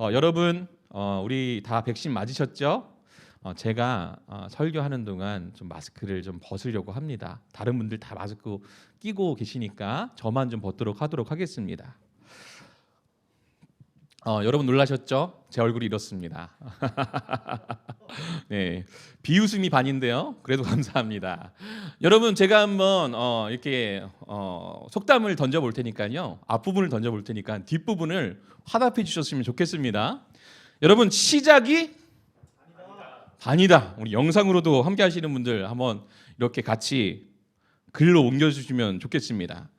여러분, 우리 다 백신 맞으셨죠? 제가 설교하는 동안 좀 마스크를 좀 벗으려고 합니다. 다른 분들 다 마스크 끼고 계시니까 저만 좀 벗도록 하도록 하겠습니다. 여러분 놀라셨죠? 제 얼굴이 이렇습니다. 네, 비웃음이 반인데요. 그래도 감사합니다. 여러분, 제가 한번 이렇게 속담을 던져볼 테니까요. 앞부분을 던져볼 테니까 뒷부분을 화답해 주셨으면 좋겠습니다. 여러분, 시작이 반이다. 우리 영상으로도 함께 하시는 분들 한번 이렇게 같이 글로 옮겨주시면 좋겠습니다.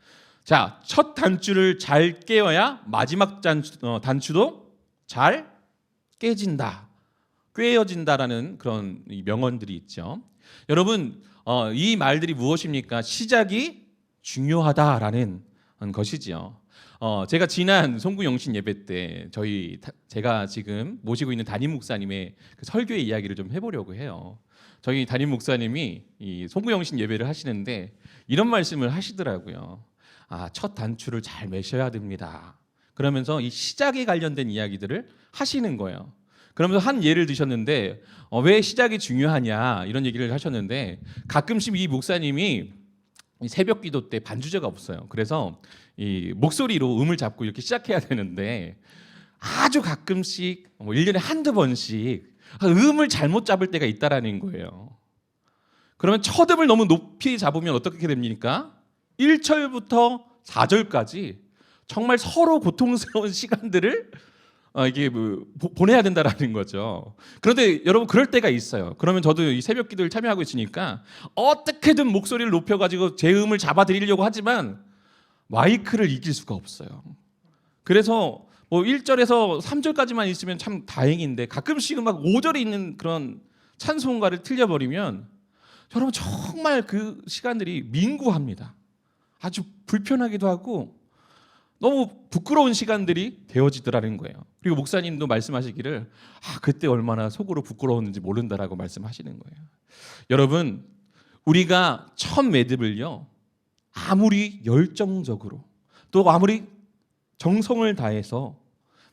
자, 첫 단추를 잘 깨어야 마지막 단추도 잘 깨진다, 꿰어진다라는 그런 명언들이 있죠. 여러분, 이 말들이 무엇입니까? 시작이 중요하다라는 것이지요. 제가 지난 송구영신 예배 때 제가 지금 모시고 있는 담임 목사님의 그 설교의 이야기를 좀 해보려고 해요. 저희 담임 목사님이 이 송구영신 예배를 하시는데 이런 말씀을 하시더라고요. 첫 단추를 잘 매셔야 됩니다. 그러면서 이 시작에 관련된 이야기들을 하시는 거예요. 그러면서 한 예를 드셨는데 왜 시작이 중요하냐 이런 얘기를 하셨는데, 가끔씩 이 목사님이 새벽 기도 때 반주제가 없어요. 그래서 이 목소리로 음을 잡고 이렇게 시작해야 되는데 아주 가끔씩 1년에 한두 번씩 음을 잘못 잡을 때가 있다라는 거예요. 그러면 첫 음을 너무 높이 잡으면 어떻게 됩니까? 1절부터 4절까지 정말 서로 고통스러운 시간들을 이게 보내야 된다라는 거죠. 그런데 여러분, 그럴 때가 있어요. 그러면 저도 이 새벽 기도를 참여하고 있으니까 어떻게든 목소리를 높여가지고 제 음을 잡아드리려고 하지만 마이크를 이길 수가 없어요. 그래서 1절에서 3절까지만 있으면 참 다행인데 가끔씩은 막 5절에 있는 그런 찬송가를 틀려버리면 여러분 정말 그 시간들이 민구합니다. 아주 불편하기도 하고 너무 부끄러운 시간들이 되어지더라는 거예요. 그리고 목사님도 말씀하시기를 그때 얼마나 속으로 부끄러웠는지 모른다라고 말씀하시는 거예요. 여러분, 우리가 첫 매듭을요, 아무리 열정적으로 또 아무리 정성을 다해서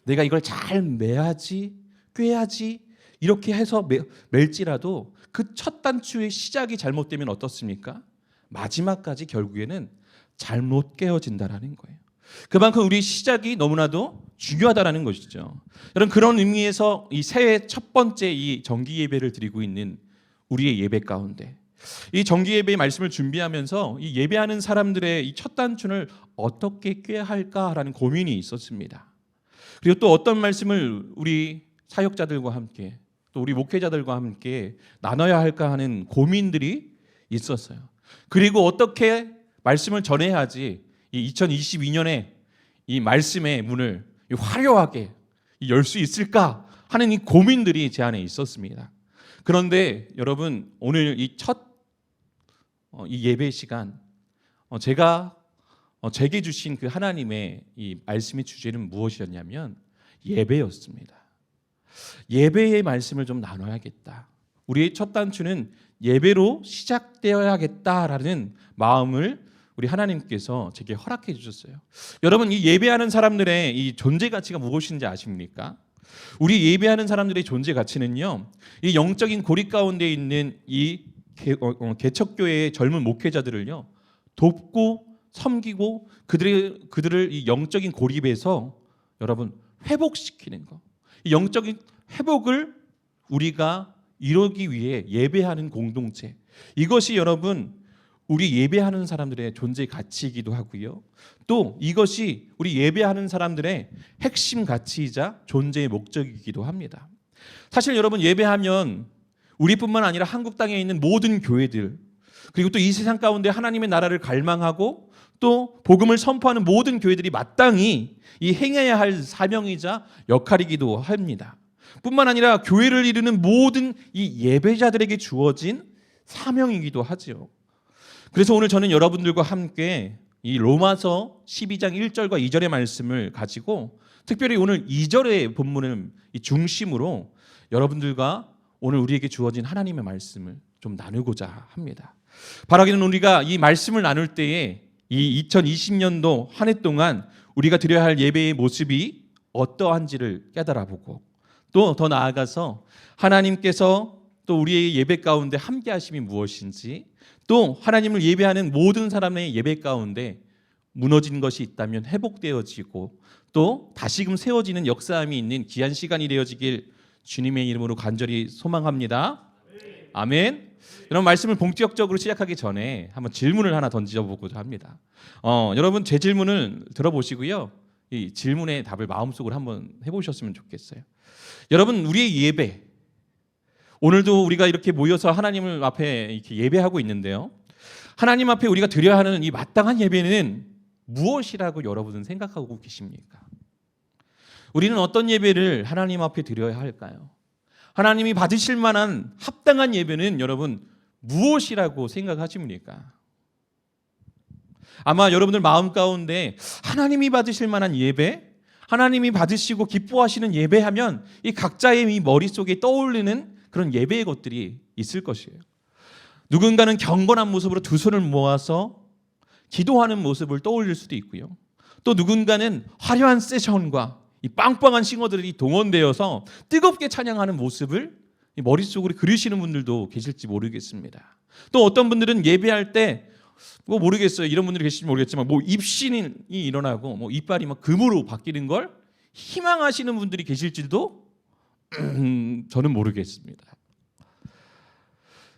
내가 이걸 잘 매야지 꿰야지 이렇게 해서 멜지라도 그 첫 단추의 시작이 잘못되면 어떻습니까? 마지막까지 결국에는 잘못 깨어진다라는 거예요. 그만큼 우리 시작이 너무나도 중요하다라는 것이죠. 여러분, 그런 의미에서 이 새해 첫 번째 이 정기 예배를 드리고 있는 우리의 예배 가운데 이 정기 예배의 말씀을 준비하면서 이 예배하는 사람들의 이 첫 단추를 어떻게 꿰야 할까라는 고민이 있었습니다. 그리고 또 어떤 말씀을 우리 사역자들과 함께 또 우리 목회자들과 함께 나눠야 할까 하는 고민들이 있었어요. 그리고 어떻게 말씀을 전해야지 이 2022년에 이 말씀의 문을 화려하게 열 수 있을까 하는 이 고민들이 제 안에 있었습니다. 그런데 여러분, 오늘 이 예배 시간 제가 제게 주신 그 하나님의 이 말씀의 주제는 무엇이었냐면 예배였습니다. 예배의 말씀을 좀 나눠야겠다. 우리의 첫 단추는 예배로 시작되어야겠다라는 마음을 우리 하나님께서 제게 허락해 주셨어요. 여러분, 이 예배하는 사람들의 이 존재 가치가 무엇인지 아십니까? 우리 예배하는 사람들의 존재 가치는요, 이 영적인 고립 가운데 있는 이 개척교회의 젊은 목회자들을요 돕고 섬기고 그들을 이 영적인 고립에서 여러분 회복시키는 거, 이 영적인 회복을 우리가 이루기 위해 예배하는 공동체, 이것이 여러분 우리 예배하는 사람들의 존재 가치이기도 하고요. 또 이것이 우리 예배하는 사람들의 핵심 가치이자 존재의 목적이기도 합니다. 사실 여러분, 예배하면 우리뿐만 아니라 한국 땅에 있는 모든 교회들, 그리고 또 이 세상 가운데 하나님의 나라를 갈망하고 또 복음을 선포하는 모든 교회들이 마땅히 이 행해야 할 사명이자 역할이기도 합니다. 뿐만 아니라 교회를 이루는 모든 이 예배자들에게 주어진 사명이기도 하지요. 그래서 오늘 저는 여러분들과 함께 이 로마서 12장 1절과 2절의 말씀을 가지고 특별히 오늘 2절의 본문을 중심으로 여러분들과 오늘 우리에게 주어진 하나님의 말씀을 좀 나누고자 합니다. 바라기는 우리가 이 말씀을 나눌 때에 이 2020년도 한 해 동안 우리가 드려야 할 예배의 모습이 어떠한지를 깨달아보고 또 더 나아가서 하나님께서 또 우리의 예배 가운데 함께 하심이 무엇인지 또 하나님을 예배하는 모든 사람의 예배 가운데 무너진 것이 있다면 회복되어지고 또 다시금 세워지는 역사함이 있는 귀한 시간이 되어지길 주님의 이름으로 간절히 소망합니다. 아멘. 여러분 말씀을 본격적으로 시작하기 전에 한번 질문을 하나 던져보고자 합니다. 여러분 제 질문을 들어보시고요. 이 질문의 답을 마음속으로 한번 해보셨으면 좋겠어요. 여러분 우리의 예배 오늘도 우리가 이렇게 모여서 하나님을 앞에 이렇게 예배하고 있는데요. 하나님 앞에 우리가 드려야 하는 이 마땅한 예배는 무엇이라고 여러분은 생각하고 계십니까? 우리는 어떤 예배를 하나님 앞에 드려야 할까요? 하나님이 받으실 만한 합당한 예배는 여러분 무엇이라고 생각하십니까? 아마 여러분들 마음 가운데 하나님이 받으실 만한 예배, 하나님이 받으시고 기뻐하시는 예배하면 이 각자의 이 머릿속에 떠올리는 그런 예배의 것들이 있을 것이에요. 누군가는 경건한 모습으로 두 손을 모아서 기도하는 모습을 떠올릴 수도 있고요. 또 누군가는 화려한 세션과 이 빵빵한 싱어들이 동원되어서 뜨겁게 찬양하는 모습을 머릿속으로 그리시는 분들도 계실지 모르겠습니다. 또 어떤 분들은 예배할 때 뭐 모르겠어요. 이런 분들이 계실지 모르겠지만 뭐 입신이 일어나고 뭐 이빨이 막 금으로 바뀌는 걸 희망하시는 분들이 계실지도 저는 모르겠습니다.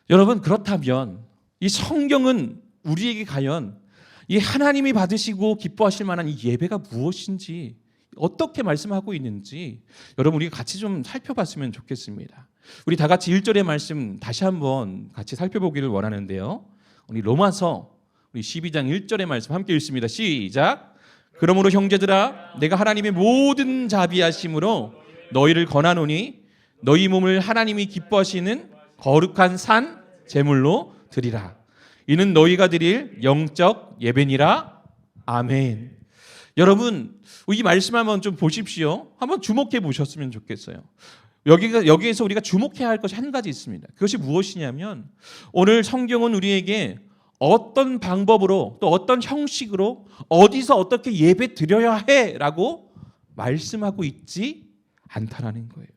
여러분 그렇다면 이 성경은 우리에게 과연 이 하나님이 받으시고 기뻐하실 만한 이 예배가 무엇인지 어떻게 말씀하고 있는지 여러분 우리가 같이 좀 살펴봤으면 좋겠습니다. 우리 다 같이 1절의 말씀 다시 한번 같이 살펴보기를 원하는데요. 우리 로마서 우리 12장 1절의 말씀 함께 읽습니다. 시작. 그러므로 형제들아 내가 하나님의 모든 자비하심으로 너희를 권하노니 너희 몸을 하나님이 기뻐하시는 거룩한 산 제물로 드리라. 이는 너희가 드릴 영적 예배니라. 아멘. 여러분 이 말씀 한번 좀 보십시오. 한번 주목해 보셨으면 좋겠어요. 여기에서 우리가 주목해야 할 것이 한 가지 있습니다. 그것이 무엇이냐면 오늘 성경은 우리에게 어떤 방법으로 또 어떤 형식으로 어디서 어떻게 예배 드려야 해라고 말씀하고 있지 않다라는 거예요.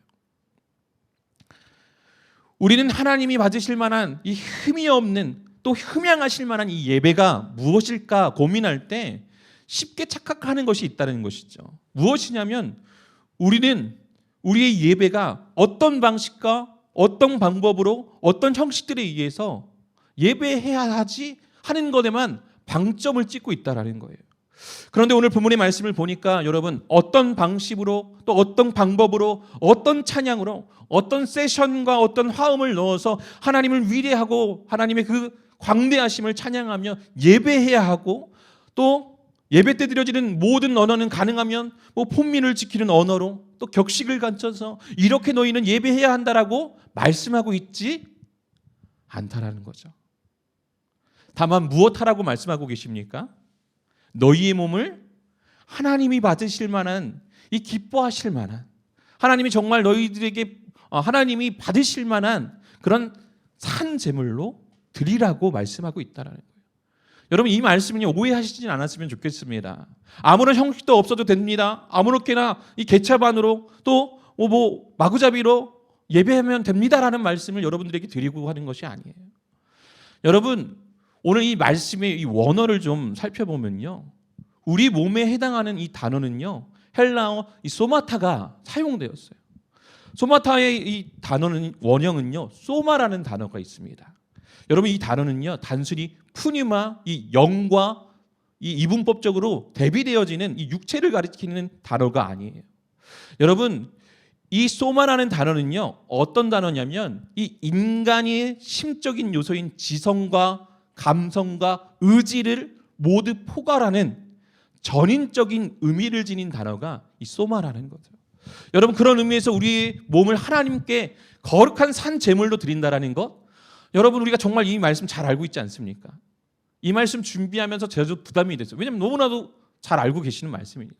우리는 하나님이 받으실 만한 이 흠이 없는 또 흠양하실 만한 이 예배가 무엇일까 고민할 때 쉽게 착각하는 것이 있다는 것이죠. 무엇이냐면 우리는 우리의 예배가 어떤 방식과 어떤 방법으로 어떤 형식들에 의해서 예배해야 하지 하는 것에만 방점을 찍고 있다는 거예요. 그런데 오늘 본문의 말씀을 보니까 여러분 어떤 방식으로 또 어떤 방법으로 어떤 찬양으로 어떤 세션과 어떤 화음을 넣어서 하나님을 위대하고 하나님의 그 광대하심을 찬양하며 예배해야 하고 또 예배 때 드려지는 모든 언어는 가능하면 뭐 본민을 지키는 언어로 또 격식을 갖춰서 이렇게 너희는 예배해야 한다라고 말씀하고 있지 않다라는 거죠. 다만 무엇하라고 말씀하고 계십니까? 너희의 몸을 하나님이 받으실 만한 이 기뻐하실 만한 하나님이 정말 너희들에게 하나님이 받으실 만한 그런 산 제물로 드리라고 말씀하고 있다라는 거예요. 여러분 이 말씀은 오해하시진 않았으면 좋겠습니다. 아무런 형식도 없어도 됩니다. 아무렇게나 이 개차반으로 또 뭐 마구잡이로 예배하면 됩니다라는 말씀을 여러분들에게 드리고 하는 것이 아니에요. 여러분 오늘 이 말씀의 이 원어를 좀 살펴보면요. 우리 몸에 해당하는 이 단어는요. 헬라어 이 소마타가 사용되었어요. 소마타의 이 단어는 원형은요. 소마라는 단어가 있습니다. 여러분 이 단어는요. 단순히 푸뉴마 이 영과 이 이분법적으로 대비되어지는 이 육체를 가리키는 단어가 아니에요. 여러분 이 소마라는 단어는요. 어떤 단어냐면 이 인간의 심적인 요소인 지성과 감성과 의지를 모두 포괄하는 전인적인 의미를 지닌 단어가 이 소마라는 거죠. 여러분 그런 의미에서 우리의 몸을 하나님께 거룩한 산 제물로 드린다라는 것 여러분 우리가 정말 이 말씀 잘 알고 있지 않습니까? 이 말씀 준비하면서 제가 부담이 됐어요. 왜냐하면 너무나도 잘 알고 계시는 말씀이에요.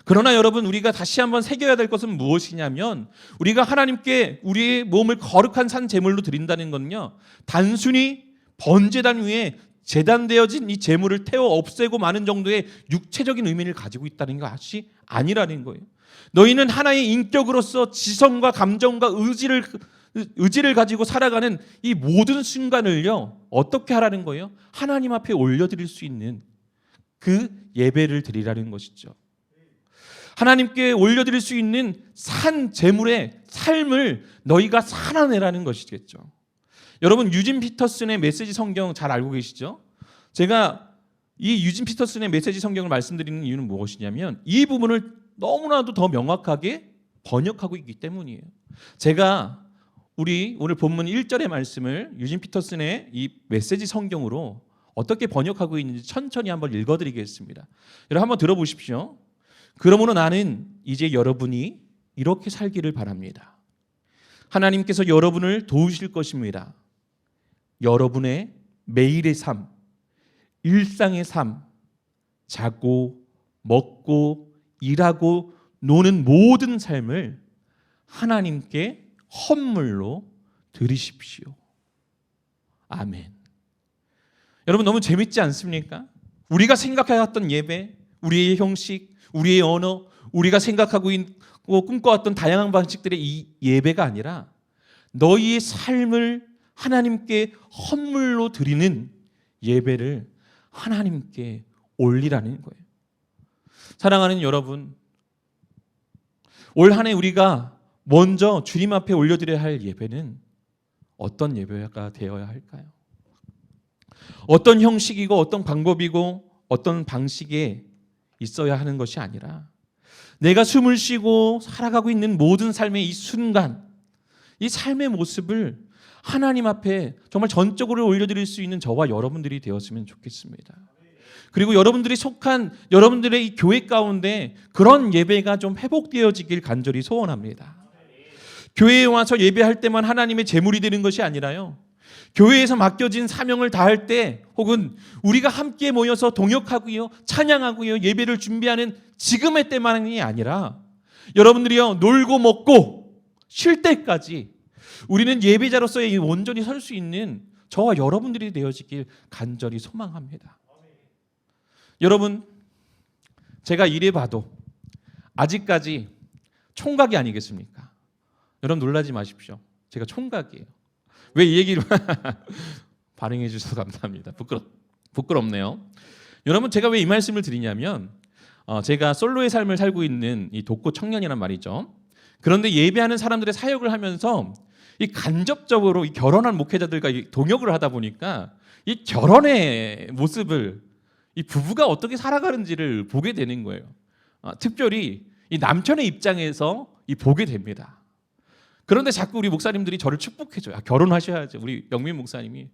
그러나 여러분 우리가 다시 한번 새겨야 될 것은 무엇이냐면 우리가 하나님께 우리의 몸을 거룩한 산 제물로 드린다는 건요. 단순히 번제단 위에 제단되어진 이 제물을 태워 없애고 마는 정도의 육체적인 의미를 가지고 있다는 것이 아니라는 거예요. 너희는 하나의 인격으로서 지성과 감정과 의지를 가지고 살아가는 이 모든 순간을요, 어떻게 하라는 거예요? 하나님 앞에 올려드릴 수 있는 그 예배를 드리라는 것이죠. 하나님께 올려드릴 수 있는 산 제물의 삶을 너희가 살아내라는 것이겠죠. 여러분, 유진 피터슨의 메시지 성경 잘 알고 계시죠? 제가 이 유진 피터슨의 메시지 성경을 말씀드리는 이유는 무엇이냐면 이 부분을 너무나도 더 명확하게 번역하고 있기 때문이에요. 제가 우리 오늘 본문 1절의 말씀을 유진 피터슨의 이 메시지 성경으로 어떻게 번역하고 있는지 천천히 한번 읽어드리겠습니다. 여러분 한번 들어보십시오. 그러므로 나는 이제 여러분이 이렇게 살기를 바랍니다. 하나님께서 여러분을 도우실 것입니다. 여러분의 매일의 삶, 일상의 삶, 자고 먹고 일하고 노는 모든 삶을 하나님께 헌물로 드리십시오. 아멘. 여러분 너무 재밌지 않습니까? 우리가 생각해왔던 예배, 우리의 형식, 우리의 언어, 우리가 생각하고 있고 꿈꿔왔던 다양한 방식들의 이 예배가 아니라 너희의 삶을 하나님께 헌물로 드리는 예배를 하나님께 올리라는 거예요. 사랑하는 여러분, 올 한 해 우리가 먼저 주님 앞에 올려드려야 할 예배는 어떤 예배가 되어야 할까요? 어떤 형식이고 어떤 방법이고 어떤 방식에 있어야 하는 것이 아니라 내가 숨을 쉬고 살아가고 있는 모든 삶의 이 순간, 이 삶의 모습을 하나님 앞에 정말 전적으로 올려드릴 수 있는 저와 여러분들이 되었으면 좋겠습니다. 그리고 여러분들이 속한 여러분들의 이 교회 가운데 그런 예배가 좀 회복되어지길 간절히 소원합니다. 교회에 와서 예배할 때만 하나님의 제물이 되는 것이 아니라요, 교회에서 맡겨진 사명을 다할 때 혹은 우리가 함께 모여서 동역하고요, 찬양하고요, 예배를 준비하는 지금의 때만이 아니라 여러분들이요 놀고 먹고 쉴 때까지 우리는 예배자로서의 온전히 설 수 있는 저와 여러분들이 되어지길 간절히 소망합니다. 여러분, 제가 이래 봐도 아직까지 총각이 아니겠습니까? 여러분 놀라지 마십시오. 제가 총각이에요. 왜 이 얘기를 반응해 주셔서 감사합니다. 부끄럽네요. 여러분, 제가 왜 이 말씀을 드리냐면 제가 솔로의 삶을 살고 있는 이 독고 청년이란 말이죠. 그런데 예배하는 사람들의 사역을 하면서 이 간접적으로 이 결혼한 목회자들과 동역을 하다 보니까 이 결혼의 모습을 이 부부가 어떻게 살아가는지를 보게 되는 거예요. 특별히 이 남편의 입장에서 보게 됩니다. 그런데 자꾸 우리 목사님들이 저를 축복해줘요. 결혼하셔야죠. 우리 영민 목사님이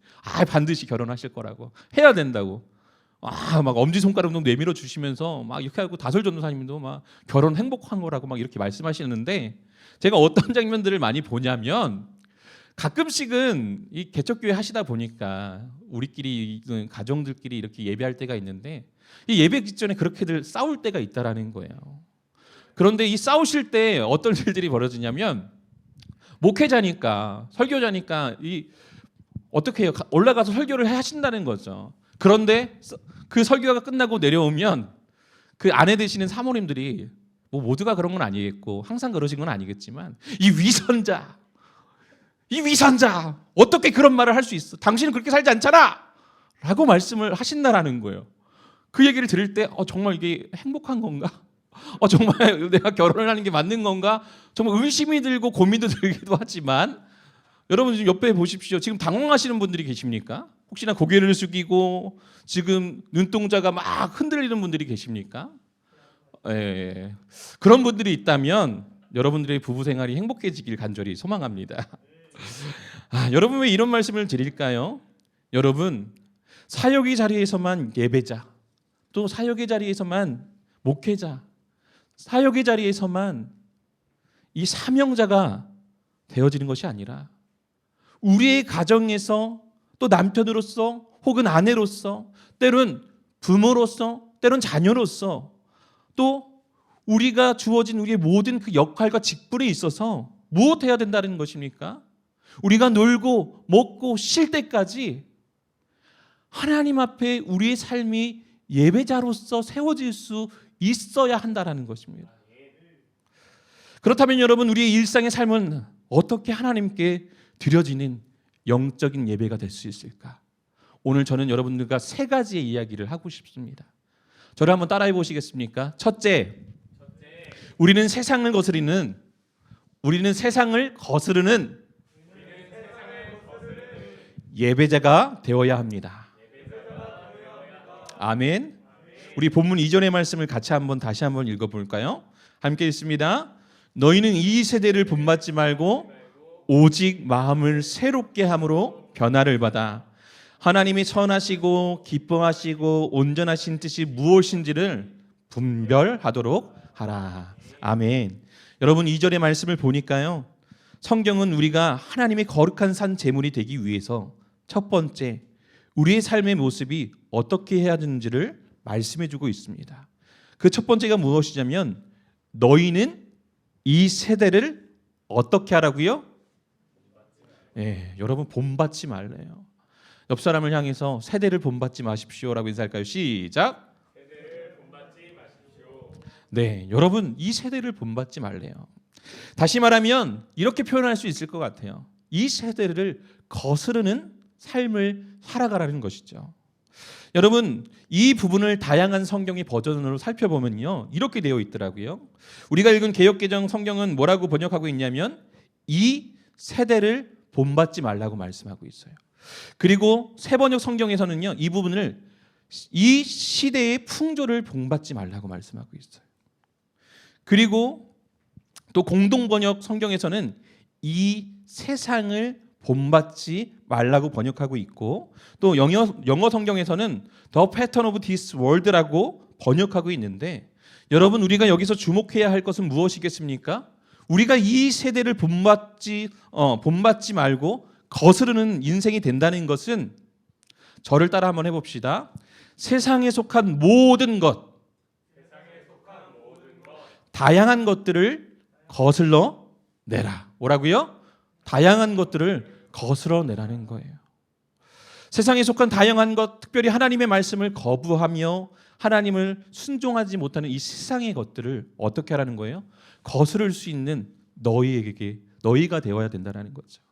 반드시 결혼하실 거라고, 해야 된다고. 막 엄지손가락 정도 내밀어 주시면서 막 이렇게 하고, 다솔 전도사님도 막 결혼 행복한 거라고 막 이렇게 말씀하시는데, 제가 어떤 장면들을 많이 보냐면 가끔씩은 이 개척교회 하시다 보니까 우리끼리 가정들끼리 이렇게 예배할 때가 있는데 이 예배 직전에 그렇게들 싸울 때가 있다라는 거예요. 그런데 이 싸우실 때 어떤 일들이 벌어지냐면 목회자니까, 설교자니까 어떻게 해요? 올라가서 설교를 하신다는 거죠. 그런데 그 설교가 끝나고 내려오면 그 아내 되시는 사모님들이 뭐 모두가 그런 건 아니겠고 항상 그러신 건 아니겠지만 이 위선자 어떻게 그런 말을 할 수 있어? 당신은 그렇게 살지 않잖아! 라고 말씀을 하신다라는 거예요. 그 얘기를 들을 때 정말 이게 행복한 건가? 정말 내가 결혼을 하는 게 맞는 건가? 정말 의심이 들고 고민도 들기도 하지만 여러분 지금 옆에 보십시오. 지금 당황하시는 분들이 계십니까? 혹시나 고개를 숙이고 지금 눈동자가 막 흔들리는 분들이 계십니까? 예. 그런 분들이 있다면 여러분들의 부부 생활이 행복해지길 간절히 소망합니다. 여러분 왜 이런 말씀을 드릴까요? 여러분, 사역의 자리에서만 예배자, 또 사역의 자리에서만 목회자, 사역의 자리에서만 이 사명자가 되어지는 것이 아니라 우리의 가정에서 또 남편으로서 혹은 아내로서, 때론 부모로서, 때론 자녀로서, 또 우리가 주어진 우리의 모든 그 역할과 직분에 있어서 무엇 해야 된다는 것입니까? 우리가 놀고 먹고 쉴 때까지 하나님 앞에 우리의 삶이 예배자로서 세워질 수 있어야 한다는 것입니다. 그렇다면 여러분, 우리의 일상의 삶은 어떻게 하나님께 드려지는 영적인 예배가 될 수 있을까? 오늘 저는 여러분들과 세 가지의 이야기를 하고 싶습니다. 저를 한번 따라해 보시겠습니까? 첫째, 우리는 세상을 거스르는 예배자가 되어야 합니다. 아멘. 우리 본문 이전의 말씀을 같이 다시 한번 읽어볼까요? 함께 읽습니다. 너희는 이 세대를 본받지 말고 오직 마음을 새롭게 함으로 변화를 받아 하나님이 선하시고 기뻐하시고 온전하신 뜻이 무엇인지를 분별하도록 하라. 아멘. 여러분, 2절의 말씀을 보니까요, 성경은 우리가 하나님의 거룩한 산 제물이 되기 위해서 첫 번째, 우리의 삶의 모습이 어떻게 해야 하는지를 말씀해주고 있습니다. 그 첫 번째가 무엇이냐면, 너희는 이 세대를 어떻게 하라고요? 여러분, 본받지 말래요. 옆 사람을 향해서 세대를 본받지 마십시오라고 인사할까요? 시작. 세대를 본받지 마십시오. 네, 여러분, 이 세대를 본받지 말래요. 다시 말하면 이렇게 표현할 수 있을 것 같아요. 이 세대를 거스르는 삶을 살아가라는 것이죠. 여러분, 이 부분을 다양한 성경의 버전으로 살펴보면요, 이렇게 되어 있더라고요. 우리가 읽은 개역개정 성경은 뭐라고 번역하고 있냐면, 이 세대를 본받지 말라고 말씀하고 있어요. 그리고 새번역 성경에서는요, 이 부분을 이 시대의 풍조를 본받지 말라고 말씀하고 있어요. 그리고 또 공동번역 성경에서는 이 세상을 본받지 말라고 번역하고 있고, 또 영어 성경에서는 The Pattern of This World라고 번역하고 있는데, 여러분, 우리가 여기서 주목해야 할 것은 무엇이겠습니까? 우리가 이 세대를 본받지 말고 거스르는 인생이 된다는 것은, 저를 따라 한번 해봅시다. 세상에 속한 모든 것, 다양한 것들을 거슬러 내라. 뭐라고요? 다양한 것들을 거슬러 내라는 거예요. 세상에 속한 다양한 것, 특별히 하나님의 말씀을 거부하며 하나님을 순종하지 못하는 이 세상의 것들을 어떻게 하라는 거예요? 거스를 수 있는 너희가 되어야 된다는 거죠.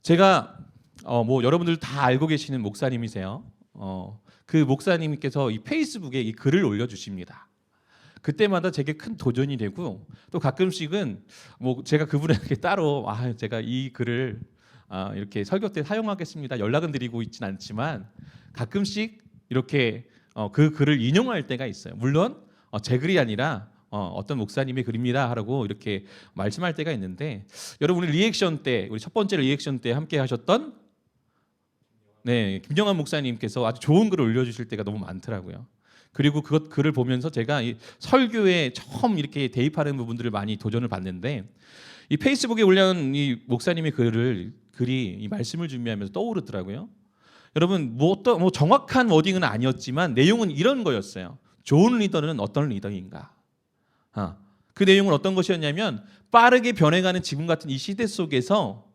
제가 여러분들 다 알고 계시는 목사님이세요. 그 목사님께서 이 페이스북에 이 글을 올려주십니다. 그때마다 제게 큰 도전이 되고, 또 가끔씩은 제가 그분에게 따로 제가 이 글을 이렇게 설교 때 사용하겠습니다 연락은 드리고 있진 않지만, 가끔씩 이렇게 그 글을 인용할 때가 있어요. 물론 제 글이 아니라 어떤 목사님의 글입니다 하라고 이렇게 말씀할 때가 있는데, 여러분, 우리 첫 번째 리액션 때 함께 하셨던 김영환 목사님께서 아주 좋은 글을 올려주실 때가 너무 많더라고요. 그리고 그 글을 보면서 제가 이 설교에 처음 이렇게 대입하는 부분들을 많이 도전을 받는데, 이 페이스북에 올려놓은 이 목사님의 글이 이 말씀을 준비하면서 떠오르더라고요. 여러분, 정확한 워딩은 아니었지만 내용은 이런 거였어요. 좋은 리더는 어떤 리더인가? 그 내용은 어떤 것이었냐면, 빠르게 변해가는 지금 같은 이 시대 속에서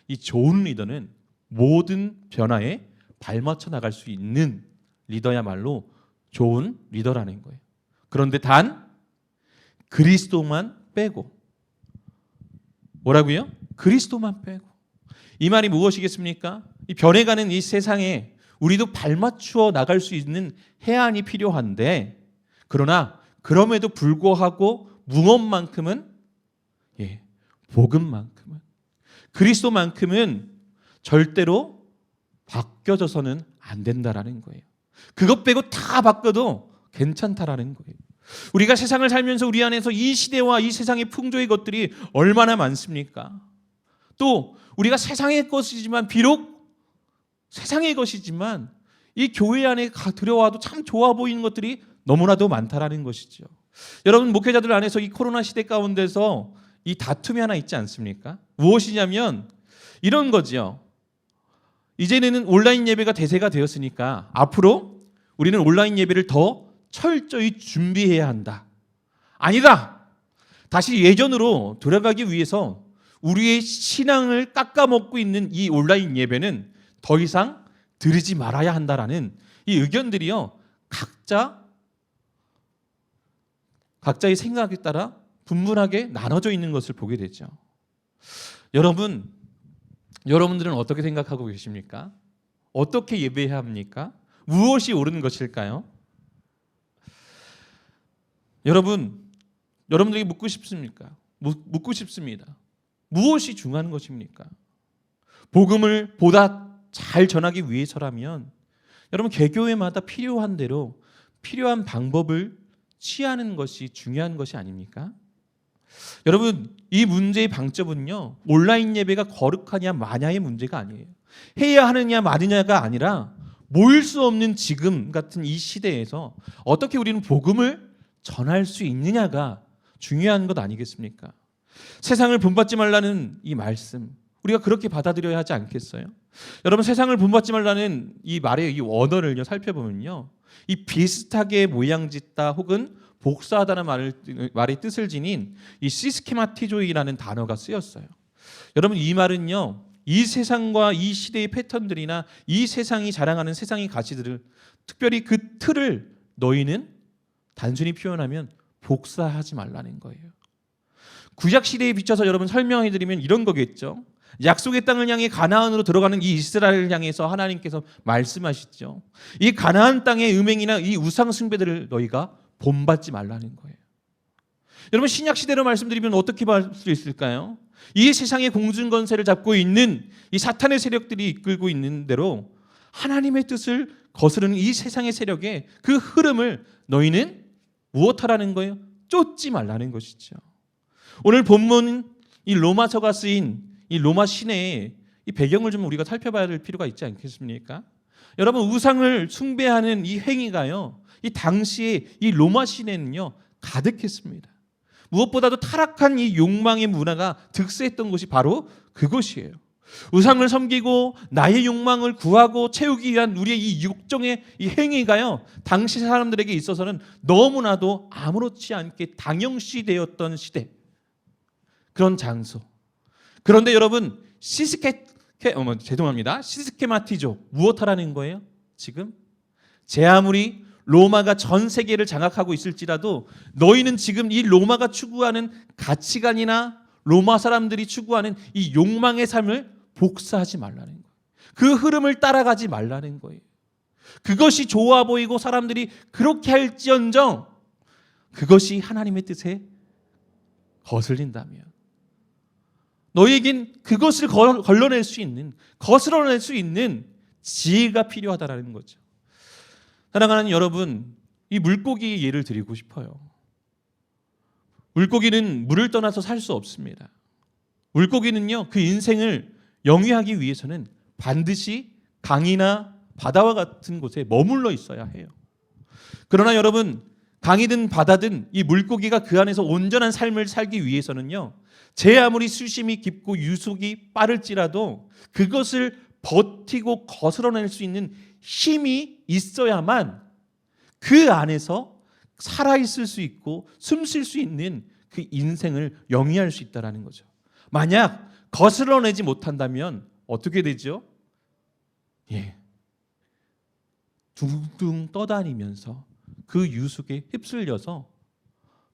이 좋은 리더는 모든 변화에 발맞춰 나갈 수 있는 리더야말로 좋은 리더라는 거예요. 그런데 단 그리스도만 빼고, 뭐라고요? 그리스도만 빼고. 이 말이 무엇이겠습니까? 이 변해가는 이 세상에 우리도 발맞추어 나갈 수 있는 해안이 필요한데, 그러나 그럼에도 불구하고 무엇만큼은, 복음만큼은, 그리스도만큼은 절대로 바뀌어져서는 안 된다라는 거예요. 그것 빼고 다 바꿔도 괜찮다라는 거예요. 우리가 세상을 살면서 우리 안에서 이 시대와 이 세상의 풍조의 것들이 얼마나 많습니까? 또 우리가 세상의 것이지만, 비록 세상의 것이지만 이 교회 안에 들어와도 참 좋아 보이는 것들이 너무나도 많다라는 것이죠. 여러분, 목회자들 안에서 이 코로나 시대 가운데서 이 다툼이 하나 있지 않습니까? 무엇이냐면 이런 거지요. 이제는 온라인 예배가 대세가 되었으니까 앞으로 우리는 온라인 예배를 더 철저히 준비해야 한다. 아니다. 다시 예전으로 돌아가기 위해서 우리의 신앙을 깎아먹고 있는 이 온라인 예배는 더 이상 드리지 말아야 한다라는 이 의견들이요, 각자의 생각에 따라 분분하게 나눠져 있는 것을 보게 되죠. 여러분들은 어떻게 생각하고 계십니까? 어떻게 예배해야 합니까? 무엇이 옳은 것일까요? 여러분들에게 묻고 싶습니까? 묻고 싶습니다. 무엇이 중요한 것입니까? 복음을 보다 잘 전하기 위해서라면 여러분 개교회마다 필요한 대로 필요한 방법을 취하는 것이 중요한 것이 아닙니까? 여러분 이 문제의 방점은요 온라인 예배가 거룩하냐 마냐의 문제가 아니에요. 해야 하느냐 마느냐가 아니라 모일 수 없는 지금 같은 이 시대에서 어떻게 우리는 복음을 전할 수 있느냐가 중요한 것 아니겠습니까? 세상을 본받지 말라는 이 말씀 우리가 그렇게 받아들여야 하지 않겠어요? 여러분 세상을 본받지 말라는 이 말의 이 원어를 살펴보면요 이 비슷하게 모양짓다 혹은 복사하다는 말의 뜻을 지닌 이 시스케마티조이라는 단어가 쓰였어요. 여러분 이 말은요 이 세상과 이 시대의 패턴들이나 이 세상이 자랑하는 세상의 가치들을 특별히 그 틀을 너희는 단순히 표현하면 복사하지 말라는 거예요. 구약 시대에 비춰서 여러분 설명해 드리면 이런 거겠죠. 약속의 땅을 향해 가나안으로 들어가는 이 이스라엘을 향해서 하나님께서 말씀하시죠. 이 가나안 땅의 음행이나 이 우상 숭배들을 너희가 본받지 말라는 거예요. 여러분 신약 시대로 말씀드리면 어떻게 볼 수 있을까요? 이 세상의 공중 권세를 잡고 있는 이 사탄의 세력들이 이끌고 있는 대로 하나님의 뜻을 거스르는 이 세상의 세력의 그 흐름을 너희는 무엇하라는 거예요? 쫓지 말라는 것이죠. 오늘 본문 이 로마서가 쓰인 이 로마 시내의 이 배경을 좀 우리가 살펴봐야 될 필요가 있지 않겠습니까? 여러분 우상을 숭배하는 이 행위가요 이 당시에 이 로마 시내는요 가득했습니다. 무엇보다도 타락한 이 욕망의 문화가 득세했던 것이 바로 그것이에요. 우상을 섬기고 나의 욕망을 구하고 채우기 위한 우리의 이 육정의 이 행위가요 당시 사람들에게 있어서는 너무나도 아무렇지 않게 당연시되었던 시대 그런 장소. 그런데 여러분 시스케마티조 무엇하라는 거예요? 지금 제 아무리 로마가 전 세계를 장악하고 있을지라도 너희는 지금 이 로마가 추구하는 가치관이나 로마 사람들이 추구하는 이 욕망의 삶을 복사하지 말라는 거예요. 그 흐름을 따라가지 말라는 거예요. 그것이 좋아 보이고 사람들이 그렇게 할지언정 그것이 하나님의 뜻에 거슬린다면 너희에겐 그것을 걸러낼 수 있는 거스러낼 수 있는 지혜가 필요하다라는 거죠. 사랑하는 여러분, 이 물고기 예를 드리고 싶어요. 물고기는 물을 떠나서 살 수 없습니다. 물고기는요, 그 인생을 영위하기 위해서는 반드시 강이나 바다와 같은 곳에 머물러 있어야 해요. 그러나 여러분, 강이든 바다든 이 물고기가 그 안에서 온전한 삶을 살기 위해서는요, 제 아무리 수심이 깊고 유속이 빠를지라도 그것을 버티고 거스러낼 수 있는 힘이 있어야만 그 안에서 살아있을 수 있고 숨 쉴 수 있는 그 인생을 영위할 수 있다는 거죠. 만약 거스러내지 못한다면 어떻게 되죠? 둥둥 떠다니면서 그 유속에 휩쓸려서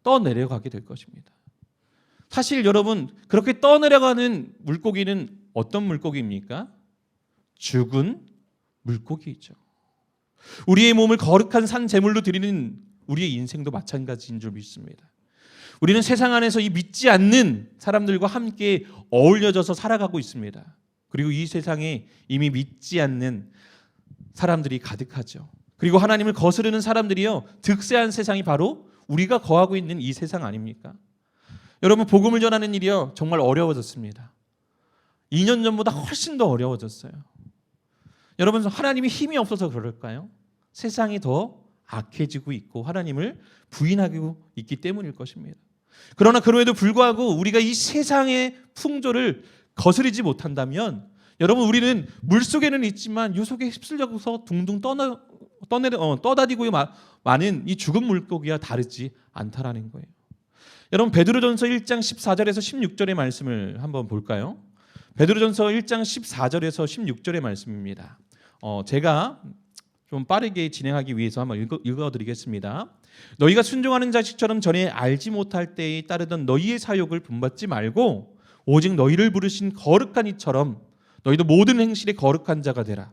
떠내려가게 될 것입니다. 사실 여러분 그렇게 떠내려가는 물고기는 어떤 물고기입니까? 죽은 물고기이죠. 우리의 몸을 거룩한 산 제물로 드리는 우리의 인생도 마찬가지인 줄 믿습니다. 우리는 세상 안에서 이 믿지 않는 사람들과 함께 어울려져서 살아가고 있습니다. 그리고 이 세상에 이미 믿지 않는 사람들이 가득하죠. 그리고 하나님을 거스르는 사람들이요 득세한 세상이 바로 우리가 거하고 있는 이 세상 아닙니까? 여러분 복음을 전하는 일이요 정말 어려워졌습니다. 2년 전보다 훨씬 더 어려워졌어요. 여러분 하나님이 힘이 없어서 그럴까요? 세상이 더 악해지고 있고 하나님을 부인하고 있기 때문일 것입니다. 그러나 그럼에도 불구하고 우리가 이 세상의 풍조를 거스르지 못한다면 여러분 우리는 물속에는 있지만 유속에 휩쓸려서 둥둥 떠다니고 많은 이 죽은 물고기와 다르지 않다라는 거예요. 여러분 베드로전서 1장 14절에서 16절의 말씀을 한번 볼까요? 베드로전서 1장 14절에서 16절의 말씀입니다. 제가 좀 빠르게 진행하기 위해서 한번 읽어드리겠습니다. 너희가 순종하는 자식처럼 전에 알지 못할 때에 따르던 너희의 사욕을 본받지 말고 오직 너희를 부르신 거룩한 이처럼 너희도 모든 행실에 거룩한 자가 되라.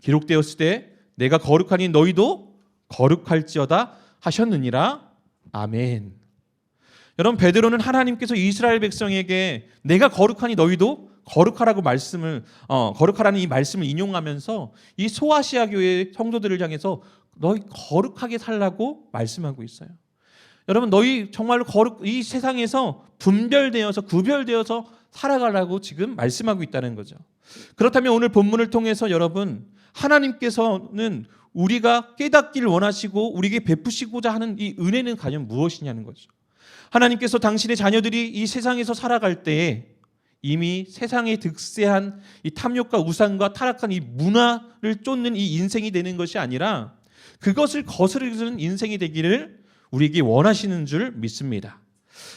기록되었을 때 내가 거룩하니 너희도 거룩할지어다 하셨느니라. 아멘. 여러분, 베드로는 하나님께서 이스라엘 백성에게 내가 거룩하니 너희도 거룩하라고 거룩하라는 이 말씀을 인용하면서 이 소아시아 교회 성도들을 향해서 너희 거룩하게 살라고 말씀하고 있어요. 여러분, 너희 정말로 이 세상에서 분별되어서 구별되어서 살아가라고 지금 말씀하고 있다는 거죠. 그렇다면 오늘 본문을 통해서 여러분, 하나님께서는 우리가 깨닫기를 원하시고 우리에게 베푸시고자 하는 이 은혜는 과연 무엇이냐는 거죠. 하나님께서 당신의 자녀들이 이 세상에서 살아갈 때에 이미 세상에 득세한 이 탐욕과 우상과 타락한 이 문화를 쫓는 이 인생이 되는 것이 아니라 그것을 거스르는 인생이 되기를 우리에게 원하시는 줄 믿습니다.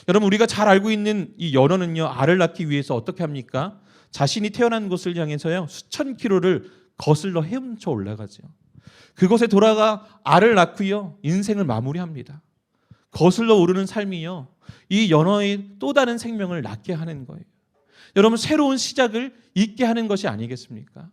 여러분, 우리가 잘 알고 있는 이 연어는요, 알을 낳기 위해서 어떻게 합니까? 자신이 태어난 곳을 향해서요, 수천 킬로를 거슬러 헤엄쳐 올라가죠. 그곳에 돌아가 알을 낳고요, 인생을 마무리합니다. 거슬러 오르는 삶이요, 이 연어의 또 다른 생명을 낳게 하는 거예요. 여러분, 새로운 시작을 있게 하는 것이 아니겠습니까?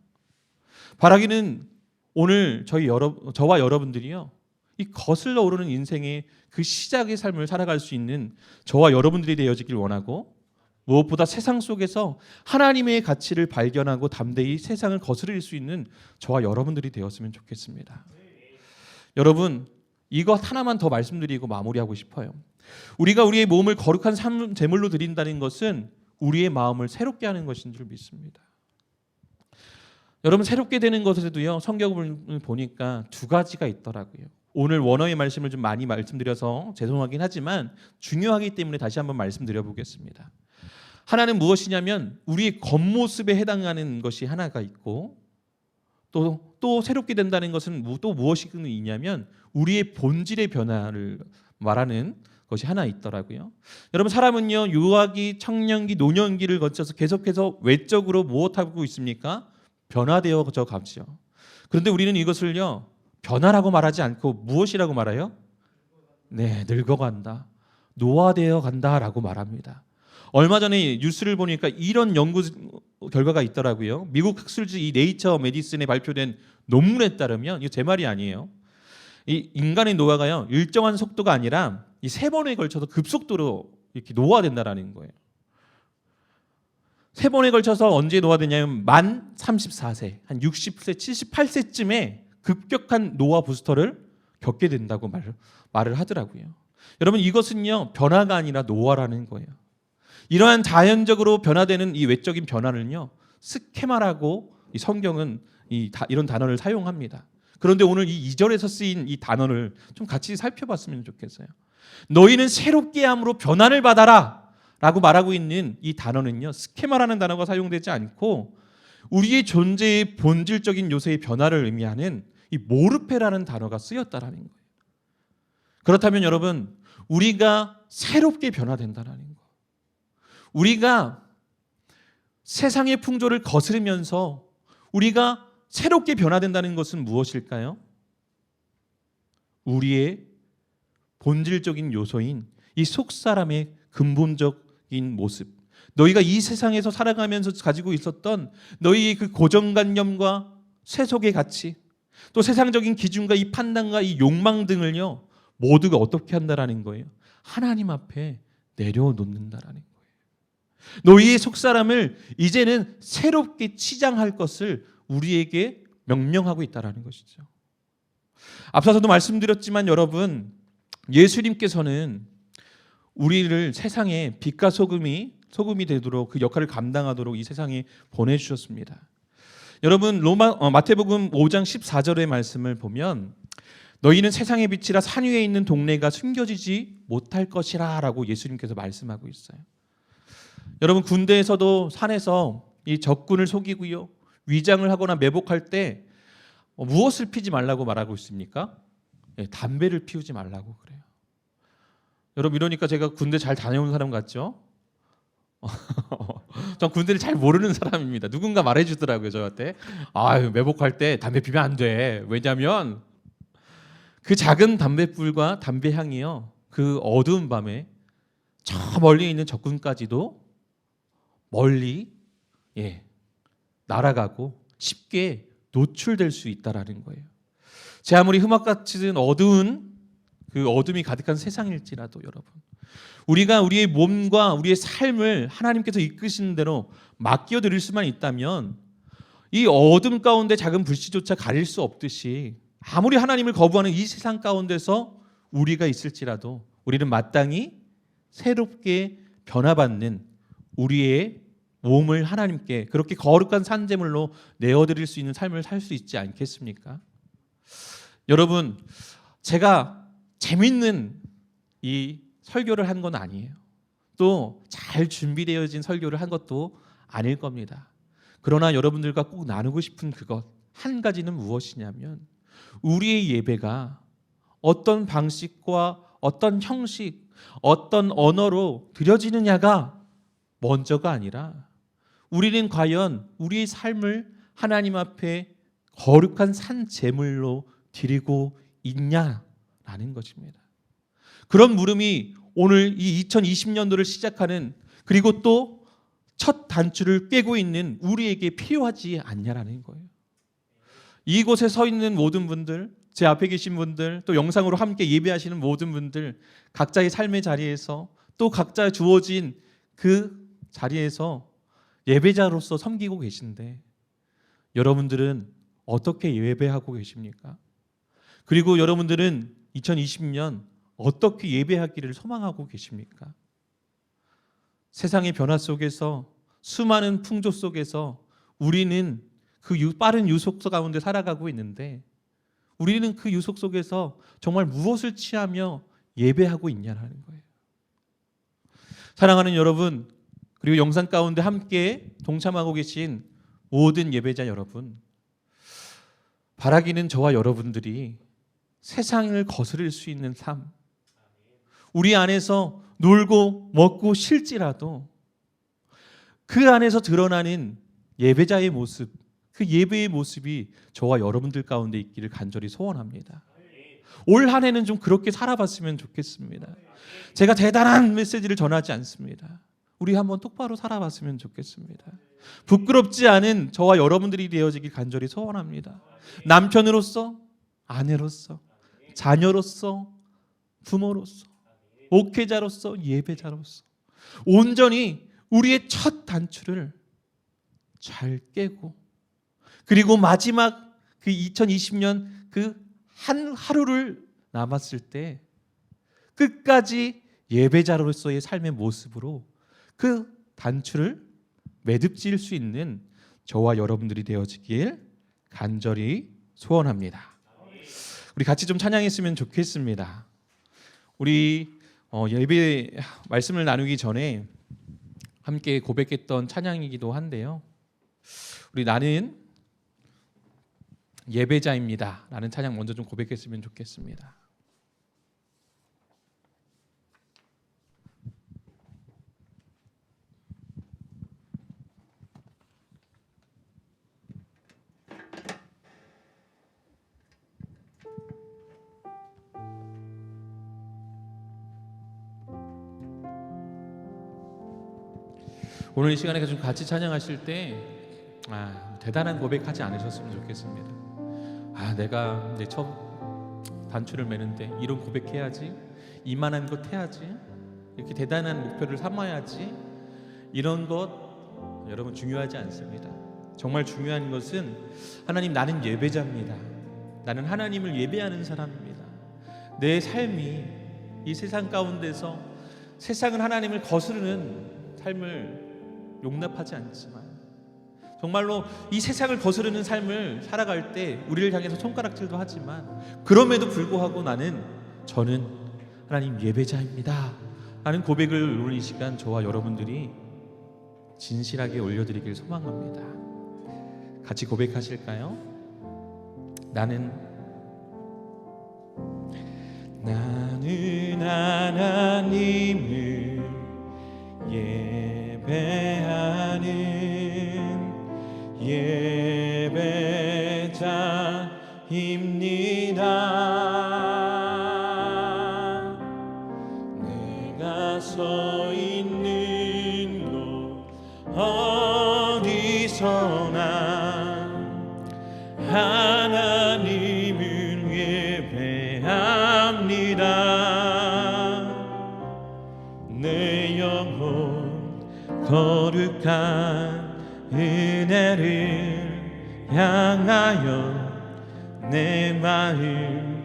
바라기는 오늘 저와 여러분들이요, 이 거슬러 오르는 인생의 그 시작의 삶을 살아갈 수 있는 저와 여러분들이 되어지길 원하고, 무엇보다 세상 속에서 하나님의 가치를 발견하고 담대히 세상을 거스릴 수 있는 저와 여러분들이 되었으면 좋겠습니다. 여러분, 이것 하나만 더 말씀드리고 마무리하고 싶어요. 우리가 우리의 몸을 거룩한 제물로 드린다는 것은 우리의 마음을 새롭게 하는 것인 줄 믿습니다. 여러분, 새롭게 되는 것에도요, 성경을 보니까 두 가지가 있더라고요. 오늘 원어의 말씀을 좀 많이 말씀드려서 죄송하긴 하지만 중요하기 때문에 다시 한번 말씀드려 보겠습니다. 하나는 무엇이냐면 우리의 겉모습에 해당하는 것이 하나가 있고, 또 새롭게 된다는 것은 또 무엇이 있냐면 우리의 본질의 변화를 말하는 것이 하나 있더라고요. 여러분, 사람은요, 유아기, 청년기, 노년기를 거쳐서 계속해서 외적으로 무엇하고 있습니까? 변화되어져 가죠. 그런데 우리는 이것을요, 변화라고 말하지 않고 무엇이라고 말해요? 네, 늙어간다, 노화되어 간다라고 말합니다. 얼마 전에 뉴스를 보니까 이런 연구 결과가 있더라고요. 미국 학술지 이 네이처 메디슨에 발표된 논문에 따르면, 이거 제 말이 아니에요, 이 인간의 노화가요, 일정한 속도가 아니라 이 3번에 걸쳐서 급속도로 이렇게 노화된다라는 거예요. 3번에 걸쳐서 언제 노화되냐면 만 34세, 한 60세, 78세쯤에 급격한 노화 부스터를 겪게 된다고 말을 하더라고요. 여러분, 이것은요, 변화가 아니라 노화라는 거예요. 이러한 자연적으로 변화되는 이 외적인 변화는요, 스케마라고 이 성경은 이런 단어를 사용합니다. 그런데 오늘 이 2절에서 쓰인 이 단어를 좀 같이 살펴봤으면 좋겠어요. 너희는 새롭게 함으로 변화를 받아라 라고 말하고 있는 이 단어는요, 스케마라는 단어가 사용되지 않고 우리의 존재의 본질적인 요소의 변화를 의미하는 이 모르페라는 단어가 쓰였다라는 거예요. 그렇다면 여러분, 우리가 새롭게 변화된다라는 거, 우리가 세상의 풍조를 거스르면서 우리가 새롭게 변화된다는 것은 무엇일까요? 우리의 본질적인 요소인 이 속사람의 근본적인 모습, 너희가 이 세상에서 살아가면서 가지고 있었던 너희의 그 고정관념과 세속의 가치, 또 세상적인 기준과 이 판단과 이 욕망 등을요, 모두가 어떻게 한다라는 거예요? 하나님 앞에 내려놓는다라는 거예요. 너희의 속사람을 이제는 새롭게 치장할 것을 우리에게 명령하고 있다라는 것이죠. 앞서서도 말씀드렸지만 여러분, 예수님께서는 우리를 세상에 빛과 소금이 되도록 그 역할을 감당하도록 이 세상에 보내주셨습니다. 여러분, 마태복음 5장 14절의 말씀을 보면 너희는 세상의 빛이라 산 위에 있는 동네가 숨겨지지 못할 것이라 라고 예수님께서 말씀하고 있어요. 여러분, 군대에서도 산에서 이 적군을 속이고요, 위장을 하거나 매복할 때 무엇을 피지 말라고 말하고 있습니까? 담배를 피우지 말라고 그래요. 여러분, 이러니까 제가 군대 잘 다녀온 사람 같죠? 전 군대를 잘 모르는 사람입니다. 누군가 말해주더라고요 저한테. 아유 매복할 때 담배 피면 안 돼. 왜냐하면 그 작은 담뱃불과 담배 향이요 그 어두운 밤에 저 멀리 있는 적군까지도 멀리 날아가고 쉽게 노출될 수 있다라는 거예요. 제 아무리 흑막같은 어두운 그 어둠이 가득한 세상일지라도 여러분 우리가 우리의 몸과 우리의 삶을 하나님께서 이끄시는 대로 맡겨드릴 수만 있다면 이 어둠 가운데 작은 불씨조차 가릴 수 없듯이 아무리 하나님을 거부하는 이 세상 가운데서 우리가 있을지라도 우리는 마땅히 새롭게 변화받는 우리의 몸을 하나님께 그렇게 거룩한 산제물로 내어드릴 수 있는 삶을 살 수 있지 않겠습니까? 여러분 제가 재밌는 이 설교를 한 건 아니에요. 또 잘 준비되어진 설교를 한 것도 아닐 겁니다. 그러나 여러분들과 꼭 나누고 싶은 그것 한 가지는 무엇이냐면 우리의 예배가 어떤 방식과 어떤 형식, 어떤 언어로 드려지느냐가 먼저가 아니라 우리는 과연 우리의 삶을 하나님 앞에 거룩한 산 제물로 드리고 있냐라는 것입니다. 그런 물음이 오늘 이 2020년도를 시작하는 그리고 또 첫 단추를 꿰고 있는 우리에게 필요하지 않냐라는 거예요. 이곳에 서 있는 모든 분들, 제 앞에 계신 분들, 또 영상으로 함께 예배하시는 모든 분들 각자의 삶의 자리에서 또 각자 주어진 그 자리에서 예배자로서 섬기고 계신데 여러분들은 어떻게 예배하고 계십니까? 그리고 여러분들은 2020년 어떻게 예배하기를 소망하고 계십니까? 세상의 변화 속에서 수많은 풍조 속에서 우리는 그 빠른 유속 가운데 살아가고 있는데 우리는 그 유속 속에서 정말 무엇을 취하며 예배하고 있냐는 거예요. 사랑하는 여러분 그리고 영상 가운데 함께 동참하고 계신 모든 예배자 여러분 바라기는 저와 여러분들이 세상을 거스를 수 있는 삶 우리 안에서 놀고 먹고 쉴지라도 그 안에서 드러나는 예배자의 모습 그 예배의 모습이 저와 여러분들 가운데 있기를 간절히 소원합니다. 올 한 해는 좀 그렇게 살아봤으면 좋겠습니다. 제가 대단한 메시지를 전하지 않습니다. 우리 한번 똑바로 살아봤으면 좋겠습니다. 부끄럽지 않은 저와 여러분들이 되어지길 간절히 소원합니다. 남편으로서 아내로서 자녀로서 부모로서 목회자로서 예배자로서 온전히 우리의 첫 단추를 잘 깨고 그리고 마지막 그 2020년 그 한 하루를 남았을 때 끝까지 예배자로서의 삶의 모습으로 그 단추를 매듭질 수 있는 저와 여러분들이 되어지길 간절히 소원합니다. 우리 같이 좀 찬양했으면 좋겠습니다. 우리 예배 말씀을 나누기 전에 함께 고백했던 찬양이기도 한데요. 우리 나는 예배자입니다 라는 찬양 먼저 좀 고백했으면 좋겠습니다. 오늘 이 시간에 좀 같이 찬양하실 때 대단한 고백하지 않으셨으면 좋겠습니다. 내가 내 첫 단추를 매는데 이런 고백해야지, 이만한 것 해야지, 이렇게 대단한 목표를 삼아야지, 이런 것 여러분 중요하지 않습니다. 정말 중요한 것은 하나님 나는 예배자입니다. 나는 하나님을 예배하는 사람입니다. 내 삶이 이 세상 가운데서 세상은 하나님을 거스르는 삶을 용납하지 않지만 정말로 이 세상을 거스르는 삶을 살아갈 때 우리를 향해서 손가락질도 하지만 그럼에도 불구하고 저는 하나님 예배자입니다 라는 고백을 오늘 이 시간 저와 여러분들이 진실하게 올려드리길 소망합니다. 같이 고백하실까요? 나는 하나님을 예배하리 예배자입니다. 내가 서 있는 곳 어디서나 하나님을 예배합니다. 내 영혼 거룩한 은혜를 향하여 내 마음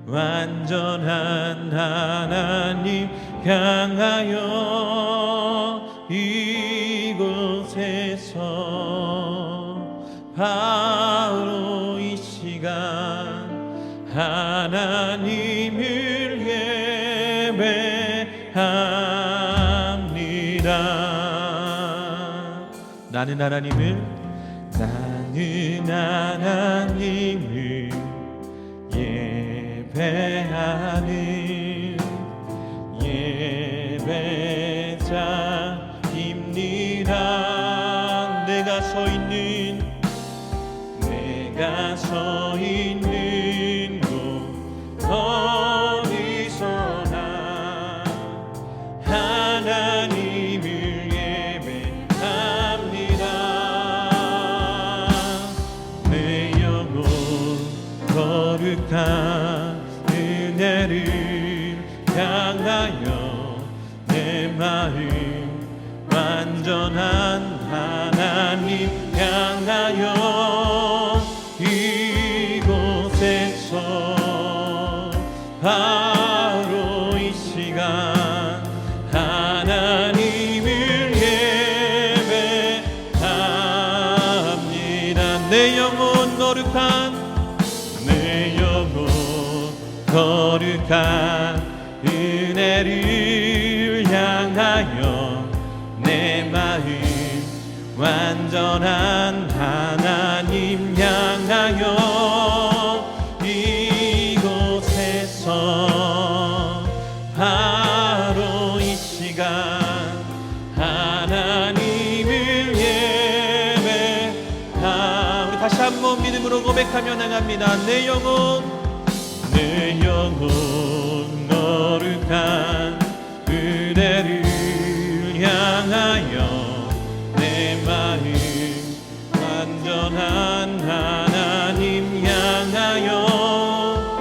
완전한 하나님 향하여 이곳에서 바로 이 시간 하나님을 예배합니다. 나는 하나님을 예배하는 예배자입니다. 내가 서 있는 곳 어디서나 하나님을 예배합니다. 내 영혼 거룩한 은혜를 향하여 내 마음 완전한 하나님 향하여 이곳에서 바로 이 시간 하나님을 예배합니다. 내 영혼 거룩한 은혜를 향하여 내 마음 완전한 하나님 향하여 이곳에서 바로 이 시간 하나님을 예배하. 우리 다시 한번 믿음으로 고백하며 나갑니다. 내 영혼 거룩한 은혜를 향하여 내 마음 완전한 하나님 향하여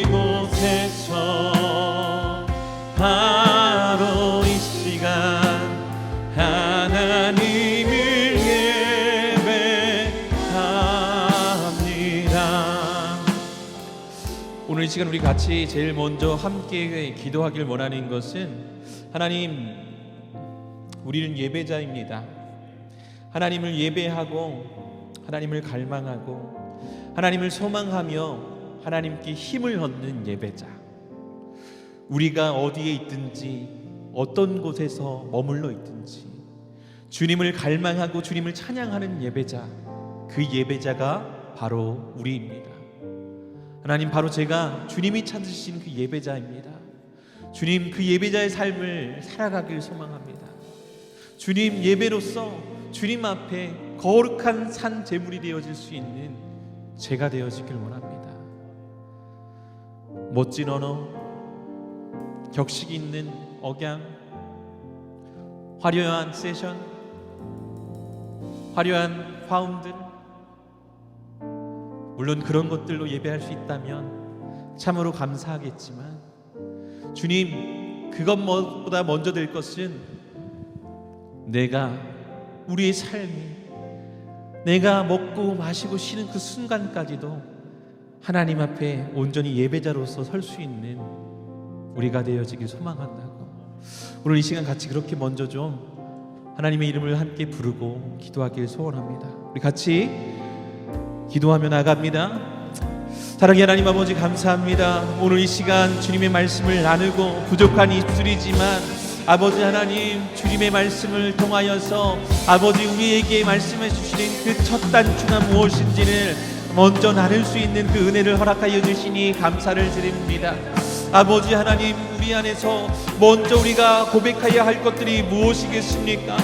이곳에서 바로 이 시간 하나님을 예배합니다. 오늘 이 시간 우리 같이 제일 먼저 함께 기도하길 원하는 것은, 하나님, 우리는 예배자입니다. 하나님을 예배하고 하나님을 갈망하고 하나님을 소망하며 하나님께 힘을 얻는 예배자. 우리가 어디에 있든지 어떤 곳에서 머물러 있든지 주님을 갈망하고 주님을 찬양하는 예배자, 그 예배자가 바로 우리입니다. 하나님, 바로 제가 주님이 찾으신 그 예배자입니다. 주님, 그 예배자의 삶을 살아가길 소망합니다. 주님, 예배로서 주님 앞에 거룩한 산 제물이 되어질 수 있는 제가 되어지길 원합니다. 멋진 언어, 격식 있는 억양, 화려한 세션, 화려한 파운드, 물론 그런 것들로 예배할 수 있다면 참으로 감사하겠지만, 주님, 그것보다 먼저 될 것은 내가, 우리의 삶이, 내가 먹고 마시고 쉬는 그 순간까지도 하나님 앞에 온전히 예배자로서 설 수 있는 우리가 되어지길 소망한다고. 오늘 이 시간 같이 그렇게 먼저 좀 하나님의 이름을 함께 부르고 기도하길 소원합니다. 우리 같이 기도하며 나갑니다. 사랑의 하나님 아버지, 감사합니다. 오늘 이 시간 주님의 말씀을 나누고 부족한 입술이지만 아버지 하나님, 주님의 말씀을 통하여서 아버지 우리에게 말씀해 주시는 그 첫 단추가 무엇인지를 먼저 나눌 수 있는 그 은혜를 허락하여 주시니 감사를 드립니다. 아버지 하나님, 우리 안에서 먼저 우리가 고백해야 할 것들이 무엇이겠습니까?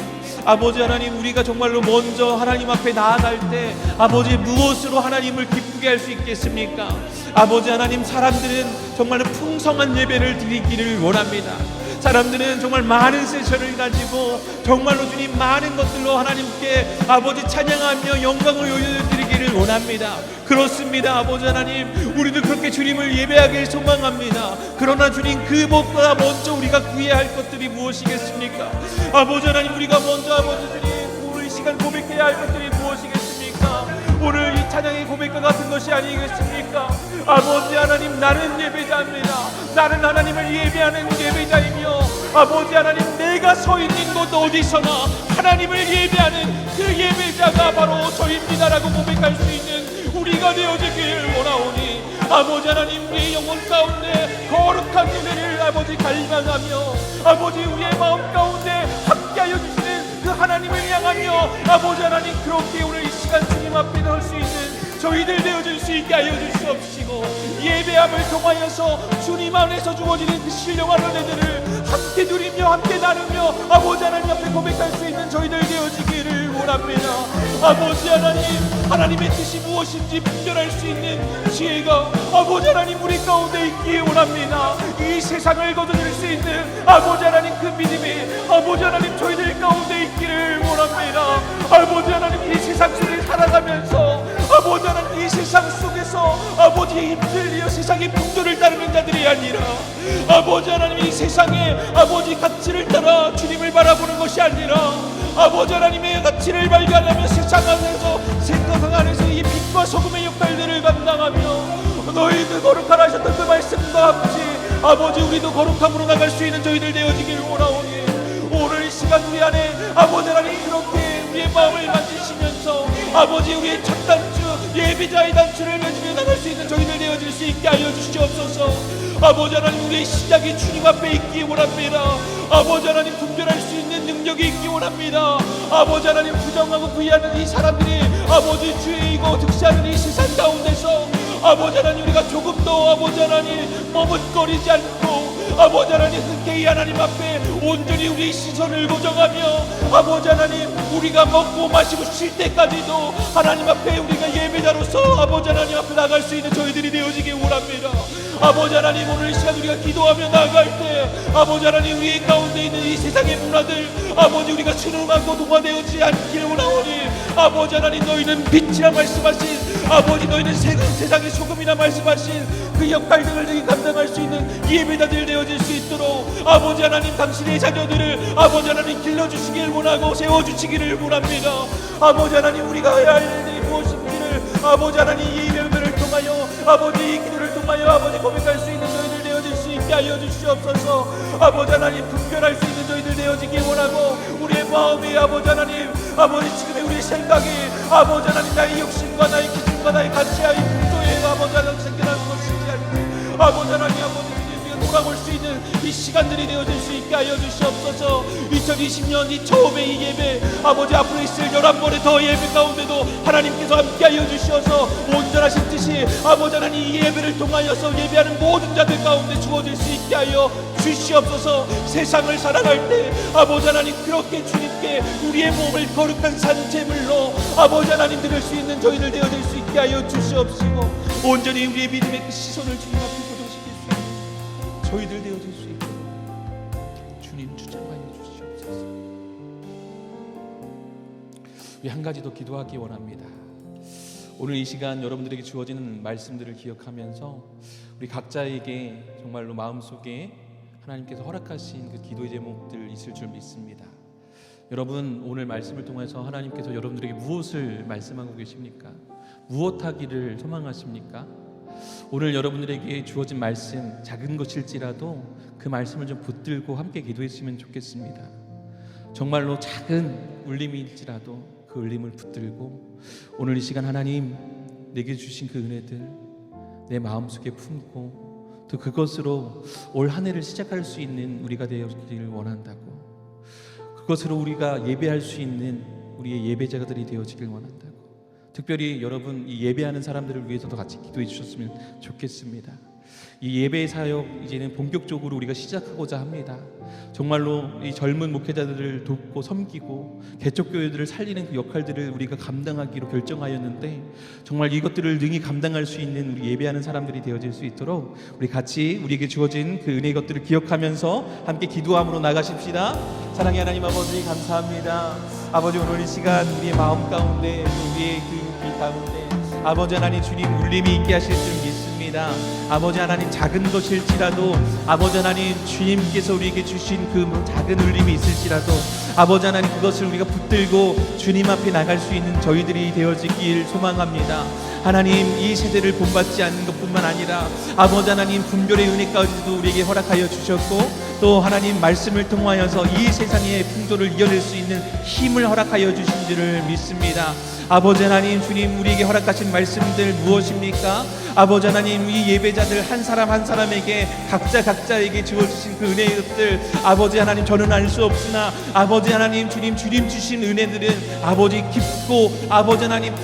아버지 하나님, 우리가 정말로 먼저 하나님 앞에 나아갈 때 아버지 무엇으로 하나님을 기쁘게 할 수 있겠습니까? 아버지 하나님, 사람들은 정말로 풍성한 예배를 드리기를 원합니다. 사람들은 정말 많은 세션을 가지고 정말로 주님 많은 것들로 하나님께 아버지 찬양하며 영광을 올려드리기를 원합니다. 그렇습니다. 아버지 하나님, 우리도 그렇게 주님을 예배하길 소망합니다. 그러나 주님, 그 무엇보다 먼저 우리가 구해야 할 것들이 무엇이겠습니까? 아버지 하나님, 우리가 먼저 아버지 주님 오늘 이 시간 고백해야 할 것들이 무엇이겠습니까? 오늘 이 찬양의 고백과 같은 것이 아니겠습니까? 아버지 하나님, 나는 예배자입니다. 나는 하나님을 예배하는 예배자이며 아버지 하나님, 내가 서 있는 곳 어디서나 하나님을 예배하는 그 예배자가 바로 저입니다라고 고백할 수 있는 우리가 되어지기를 원하오니 아버지 하나님, 우리의 영혼 가운데 거룩한 은혜를 아버지 갈망하며 아버지 우리의 마음 가운데 함께하여 주시는 그 하나님을 향하며 아버지 하나님, 그렇게 오늘 이 시간 주님 앞에 설 수 있는 저희들 되어줄 수 있게 하여 주시옵시고, 예배함을 통하여서 주님 안에서 주어지는 그 신령한 은혜들을 함께 누리며 함께 나누며 아버지 하나님 앞에 고백할 수 있는 저희들 되어지기를 원합니다. 아버지 하나님, 하나님의 뜻이 무엇인지 분별할 수 있는 지혜가 아버지 하나님 우리 가운데 있기를 원합니다. 이 세상을 거둬낼 수 있는 아버지 하나님 그 믿음이 아버지 하나님 저희들 가운데 있기를 원합니다. 아버지 하나님, 이 세상 속에 살아가면서 아버지 하나님, 이 세상 속에서 아버지의 힘들리어 세상의 풍조를 따르는 자들이 아니라 아버지 하나님, 이 세상의 아버지 가치를 따라 주님을 바라보는 것이 아니라 아버지 하나님의 가치를 발견하며 세상 안에서 세상 안에서 이 빛과 소금의 역할들을 감당하며 너희들 거룩하라 하셨던 그 말씀과 같이 아버지 우리도 거룩함으로 나갈 수 있는 저희들 되어지기를 원하오니 오늘 이 시간 우리 안에 아버지 하나님 그렇게 우리의 마음을 만지시면서 아버지 우리의 첫 단추 예비자의 단추를 맺으며 나갈 수 있는 저희들 되어질 수 있게 하여 주시옵소서. 아버지 하나님, 우리의 시작이 주님 앞에 있기 원합니다. 아버지 하나님, 분별할 수 있는 능력이 있기 원합니다. 아버지 하나님, 부정하고 부의하는 이 사람들이 아버지 주의이고 득세하는 이 세상 가운데서 아버지 하나님, 우리가 조금 더 아버지 하나님 머뭇거리지 않고 아버지 하나님 흔쾌히 하나님 앞에 온전히 우리의 시선을 고정하며 아버지 하나님, 우리가 먹고 마시고 쉴 때까지도 하나님 앞에 우리가 예배자로서 아버지 하나님 앞에 나갈 수 있는 저희들이 되어지기 원합니다. 아버지 하나님, 오늘 이 시간 우리가 기도하며 나갈 때 아버지 하나님, 우리 가운데 있는 이 세상의 문화들 아버지 우리가 순응하고 동화되어지지 않기를 원하오니 아버지 하나님, 너희는 빛이라 말씀하신 아버지, 너희는 세상의 소금이라 말씀하신 그 역할들을 감당할 수 있는 예배자들 되어질 수 있도록 아버지 하나님, 당신의 자녀들을 아버지 하나님 길러주시기를 원하고 세워주시기를 원합니다. 아버지 하나님, 우리가 해야 할 일이 무엇인지를 아버지 하나님 이 예배를 통하여 아버지 이 기도를 통하여 아버지 고백할 수 있는 저희들 되어질 수 있게 하여 주시옵소서. 아버지 하나님, 분별할 수 있는 저희들 되어지기 원하고 우리의 마음이 아버지 하나님, 아버지 지금의 우리의 생각이 아버지 하나님 나의 욕심과 나의 기준과 나의 가치와 이 풍조에 아버지 하나님 생겨나는 것이지 않고 아버지 하나님, 아버지 돌아올 수 있는 이 시간들이 되어질 수 있게 하여 주시옵소서. 2020년 이 처음의 이 예배 아버지 앞으로 있을 11번의 더 예배 가운데도 하나님께서 함께 하여 주시어서 온전하신 뜻이 아버지 하나님 이 예배를 통하여서 예배하는 모든 자들 가운데 주어질 수 있게 하여 주시옵소서. 세상을 살아갈 때 아버지 하나님, 그렇게 주님께 우리의 몸을 거룩한 산제물로 아버지 하나님 드릴 수 있는 저희들 되어질 수 있게 하여 주시옵시고 온전히 우리의 믿음의 그 시선을 주님 앞에 고정시킬 수 있는 저희들 되어질 수 있도록 주님 주장하여 주시옵소서. 우리 한 가지 더 기도하기 원합니다. 오늘 이 시간 여러분들에게 주어지는 말씀들을 기억하면서 우리 각자에게 정말로 마음속에 하나님께서 허락하신 그 기도의 제목들 있을 줄 믿습니다. 여러분, 오늘 말씀을 통해서 하나님께서 여러분들에게 무엇을 말씀하고 계십니까? 무엇하기를 소망하십니까? 오늘 여러분들에게 주어진 말씀, 작은 것일지라도 그 말씀을 좀 붙들고 함께 기도했으면 좋겠습니다. 정말로 작은 울림일지라도 그 울림을 붙들고 오늘 이 시간 하나님 내게 주신 그 은혜들 내 마음속에 품고 또 그것으로 올 한 해를 시작할 수 있는 우리가 되어지기를 원한다고, 그것으로 우리가 예배할 수 있는 우리의 예배자들이 되어지길 원한다고, 특별히 여러분 이 예배하는 사람들을 위해서도 같이 기도해 주셨으면 좋겠습니다. 이 예배 사역 이제는 본격적으로 우리가 시작하고자 합니다. 정말로 이 젊은 목회자들을 돕고 섬기고 개척교회들을 살리는 그 역할들을 우리가 감당하기로 결정하였는데, 정말 이것들을 능히 감당할 수 있는 우리 예배하는 사람들이 되어질 수 있도록 우리 같이 우리에게 주어진 그 은혜의 것들을 기억하면서 함께 기도함으로 나가십시다. 사랑의 하나님 아버지, 감사합니다. 아버지, 오늘 이 시간 우리의 마음 가운데, 우리의 그 길 가운데 아버지 하나님 주님 울림이 있게 하실 줄 믿습니다. 아버지 하나님, 작은 것일지라도 아버지 하나님 주님께서 우리에게 주신 그 작은 울림이 있을지라도 아버지 하나님 그것을 우리가 붙들고 주님 앞에 나갈 수 있는 저희들이 되어지길 소망합니다. 하나님, 이 세대를 본받지 않는 것뿐만 아니라 아버지 하나님 분별의 은혜까지도 우리에게 허락하여 주셨고, 또 하나님 말씀을 통하여서 이 세상의 풍조를 이어낼 수 있는 힘을 허락하여 주신 줄을 믿습니다. 아버지 하나님 주님, 우리에게 허락하신 말씀들 무엇입니까? 아버지 하나님, 이 예배자들 한 사람 한 사람에게 각자에게 주어주신 그 은혜의 것들, 아버지 하나님 저는 알 수 없으나 아버지 하나님 주님 주신 은혜들은 아버지 깊고 아버지 하나님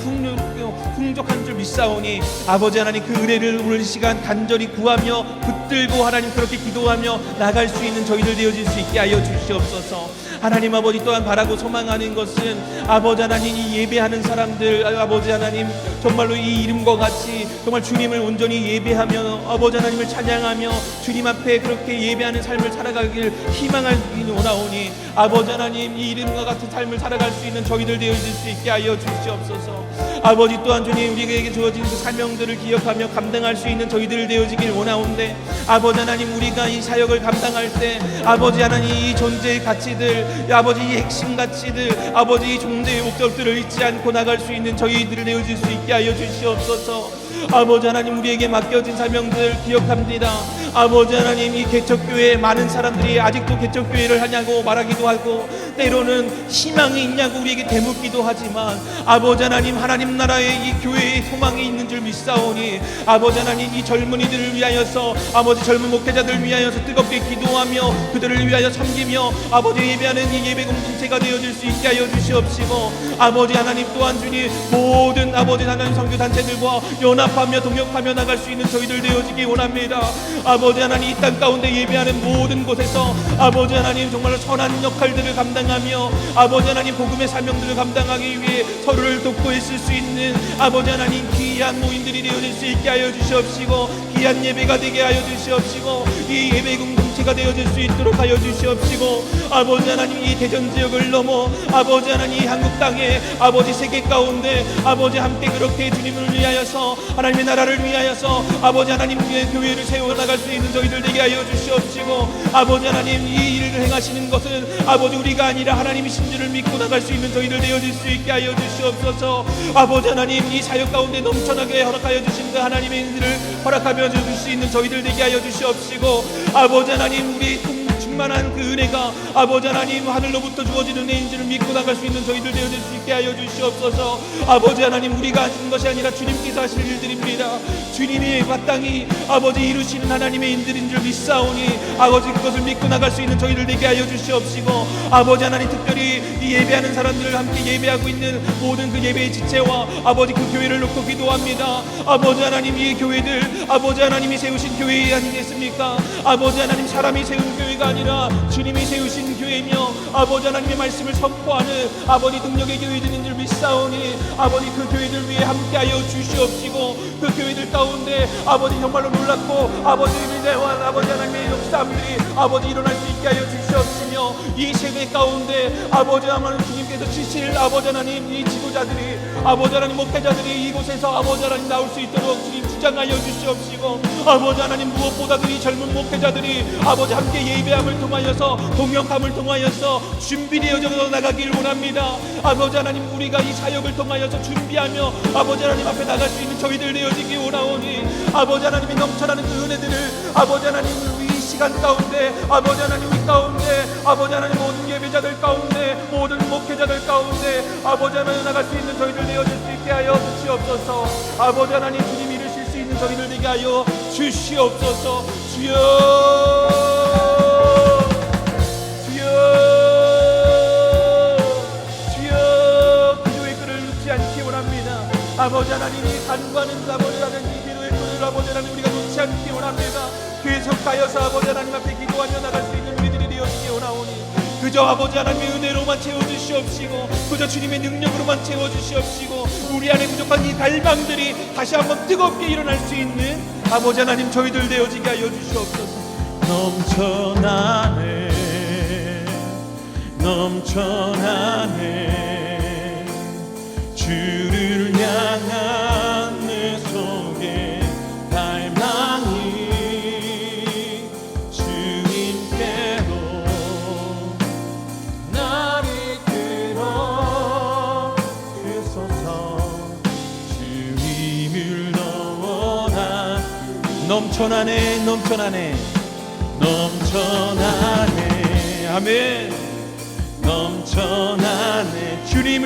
풍족한 줄 믿사오니 아버지 하나님 그 은혜를 오늘 시간 간절히 구하며 붙들고 하나님 그렇게 기도하며 나갈 수 있는 저희들 되어질 수 있게 하여 주시옵소서. 하나님 아버지, 또한 바라고 소망하는 것은 아버지 하나님 이 예배하는 사람들, 아버지 하나님 정말로 이 이름과 같이 정말 주님을 온전히 예배하며 아버지 하나님을 찬양하며 주님 앞에 그렇게 예배하는 삶을 살아가길 희망하기 원하오니 아버지 하나님 이 이름과 같은 삶을 살아갈 수 있는 저희들 되어질 수 있게 하여 주시옵소서. 아버지, 또한 주님 우리에게 주어진 그 사명들을 기억하며 감당할 수 있는 저희들 되어지길 원하온데, 아버지 하나님 우리가 이 사역을 감당할 때 아버지 하나님 이 존재의 가치들, 아버지 이 핵심 가치들, 아버지 이 존재의 목적들을 잊지 않고 나갈 수 있는 저희들을 되어질 수 있게 하여 주시옵소서. 아버지 하나님 우리에게 맡겨진 사명들 기억합니다. 아버지 하나님 이 개척교회에 많은 사람들이 아직도 개척교회를 하냐고 말하기도 하고 때로는 희망이 있냐고 우리에게 되묻기도 하지만 아버지 하나님, 하나님 나라의 이 교회에 소망이 있는 줄 믿사오니 아버지 하나님 이 젊은이들을 위하여서 아버지 젊은 목회자들을 위하여서 뜨겁게 기도하며 그들을 위하여 섬기며 아버지 예배하는 이 예배 공동체가 되어질 수 있게 하여 주시옵시고, 아버지 하나님 또한 주님 모든 아버지 하나님 선교단체들과 연합하며 동역하며 나갈 수 있는 저희들 되어지기 원합니다. 아버지 하나님 이 땅 가운데 예배하는 모든 곳에서 아버지 하나님 정말로 선한 역할들을 감당하며 아버지 하나님 복음의 사명들을 감당하기 위해 서로를 돕고 있을 수 있는 아버지 하나님 귀한 모임들이 되어질 수 있게 하여 주시옵시고, 귀한 예배가 되게 하여 주시옵시고, 이 예배 공동체가 되어질 수 있도록 하여 주시옵시고, 아버지 하나님 이 대전 지역을 넘어 아버지 하나님 이 한국 땅에 아버지 세계 가운데 아버지 함께 그렇게 주님을 위하여서 하나님의 나라를 위하여서 아버지 하나님의 교회를 세워나갈 수 있는 저희들 되게 하여 주시옵시고, 아버지 하나님 이 일을 행하시는 것은 아버지 우리가 아니라 하나님이신 줄을 믿고 나갈 수 있는 저희들 되어질 수 있게 하여 주시옵소서. 아버지 하나님 이 사역 가운데 넘쳐나게 허락하여 주신 그 하나님의 인들을 허락하며 줄 수 있는 저희들 되게 하여 주시옵시고, 아버지 하나님 우리 충만한 그 은혜가 아버지 하나님 하늘로부터 주어지는 은혜인 줄을 믿고 나갈 수 있는 저희들 되어질 수 있게 하여 주시옵소서. 아버지 하나님 우리가 하시는 것이 아니라 주님께서 하실 일들입니다. 주님이 마땅히 아버지 이루시는 하나님의 인들인 줄 믿사오니 아버지 그것을 믿고 나갈 수 있는 저희들 되게 하여 주시옵시고, 아버지 하나님 특별히 이 예배하는 사람들을 함께 예배하고 있는 모든 그 예배의 지체와 아버지 그 교회를 놓고 기도합니다. 아버지 하나님 이 교회들 아버지 하나님이 세우신 교회 아니겠습니까? 아버지 하나님 사람이 세운 교회가 아니라 주님이 세우신 교회며 아버지 하나님의 말씀을 선포하는 아버지 능력의 교회들인 줄 믿사오니 아버지 그 교회들 위해 함께하여 주시옵시고, 그 교회들 가운데 아버지 정말로 놀랍고 아버지 위대한 아버지 하나님의 역사들이 아버지 일어날 수 있게 하여 주시옵시며, 이 세계 가운데 아버지 하나님 주님께서 주실 아버지 하나님 이 지도자들이 아버지 하나님 목회자들이 이곳에서 아버지 하나님 나올 수 있도록 주님 주장하여 주시옵시고, 아버지 하나님 무엇보다도 이 젊은 목회자들이 아버지 함께 예배함을 통하여서 동역함을 통하여서 준비되어져 나가길 원합니다. 아버지 하나님 우리가 이 사역을 통하여서 준비하며 아버지 하나님 앞에 나갈 수 있는 저희들 되어지기 원하오니 아버지 하나님이 넘쳐나는 그 은혜들을 아버지 하나님 이 시간 가운데 아버지 하나님 이 가운데 아버지 하나님 모든 예배자들 가운데 모든 목회자들 가운데 아버지 하나님 나갈 수 있는 저희들 되어질 수 있게 하여 주시옵소서. 아버지 하나님 주님 이루실 수 있는 저희들 되게 하여 주시옵소서. 주여 그 교회 끈을 놓지 않기 원합니다. 아버지 하나님이 간과하는 아버지 하나님 이 기도의 끈을 아버지 하나님 우리가 놓지 놓지 않기 원합니다. 계속하여서 아버지 하나님 앞에 기도하며 나갈 수 있는 우리들이 되어지기 원하오니 그저 아버지 하나님의 은혜로만 채워주시옵시고 그저 주님의 능력으로만 채워주시옵시고 우리 안에 부족한 이 갈망들이 다시 한번 뜨겁게 일어날 수 있는 아버지 하나님 저희들 되어지게 하여 주시옵소서. 넘쳐나네 넘쳐나네 주를 향한 내 속에 갈망이 주님께로 나를 끌어 주소서. 주님을 넣어라. 넘쳐나네 넘쳐나네 넘쳐나네 아멘. 넘쳐나네 주를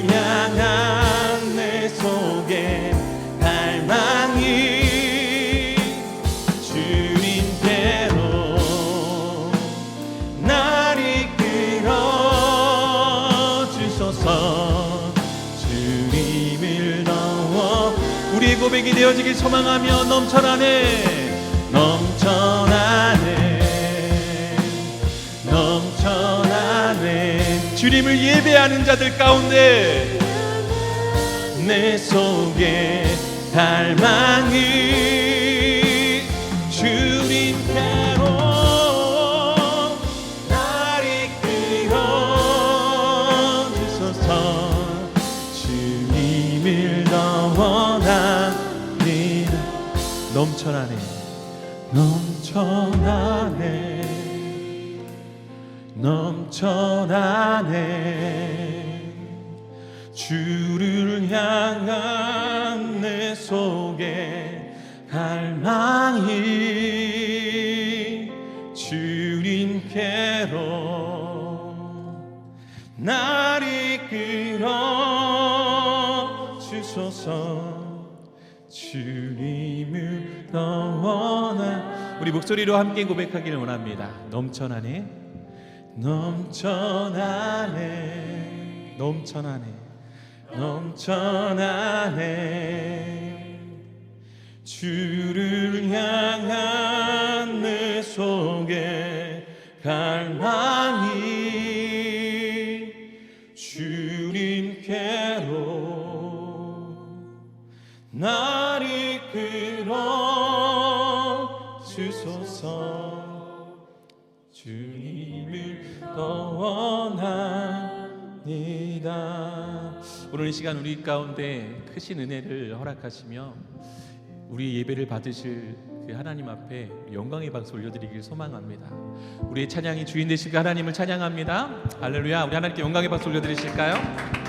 향한 내 속에 갈망이 주님께로 나를 끌어 주소서. 주님을 넣어 우리의 고백이 되어지길 소망하며 넘쳐나네 넘쳐나네 넘쳐나네 주님을 예배하는 자들 가운데 내 속에 갈망이 주님께로 나를 끌어 주소서. 주님을 넣어나니 넘쳐나네 넘쳐나네 넘쳐나네 주를 향한 내 속에 갈망이 주님께로 나를 끌어 주소서. 주님을 넣어나 우리 목소리로 함께 고백하기를 원합니다. 넘쳐나네 넘쳐나네 넘쳐나네 넘쳐나네 주를 향한 내 속에 갈망이 주님께로 나를 끌어 주소서. 주님을 원합니다. 오늘 이 시간 우리 가운데 크신 은혜를 허락하시며 우리 예배를 받으실 그 하나님 앞에 영광의 박수 올려드리길 소망합니다. 우리의 찬양이 주인 되실 그 하나님을 찬양합니다. 할렐루야. 우리 하나님께 영광의 박수 올려드리실까요?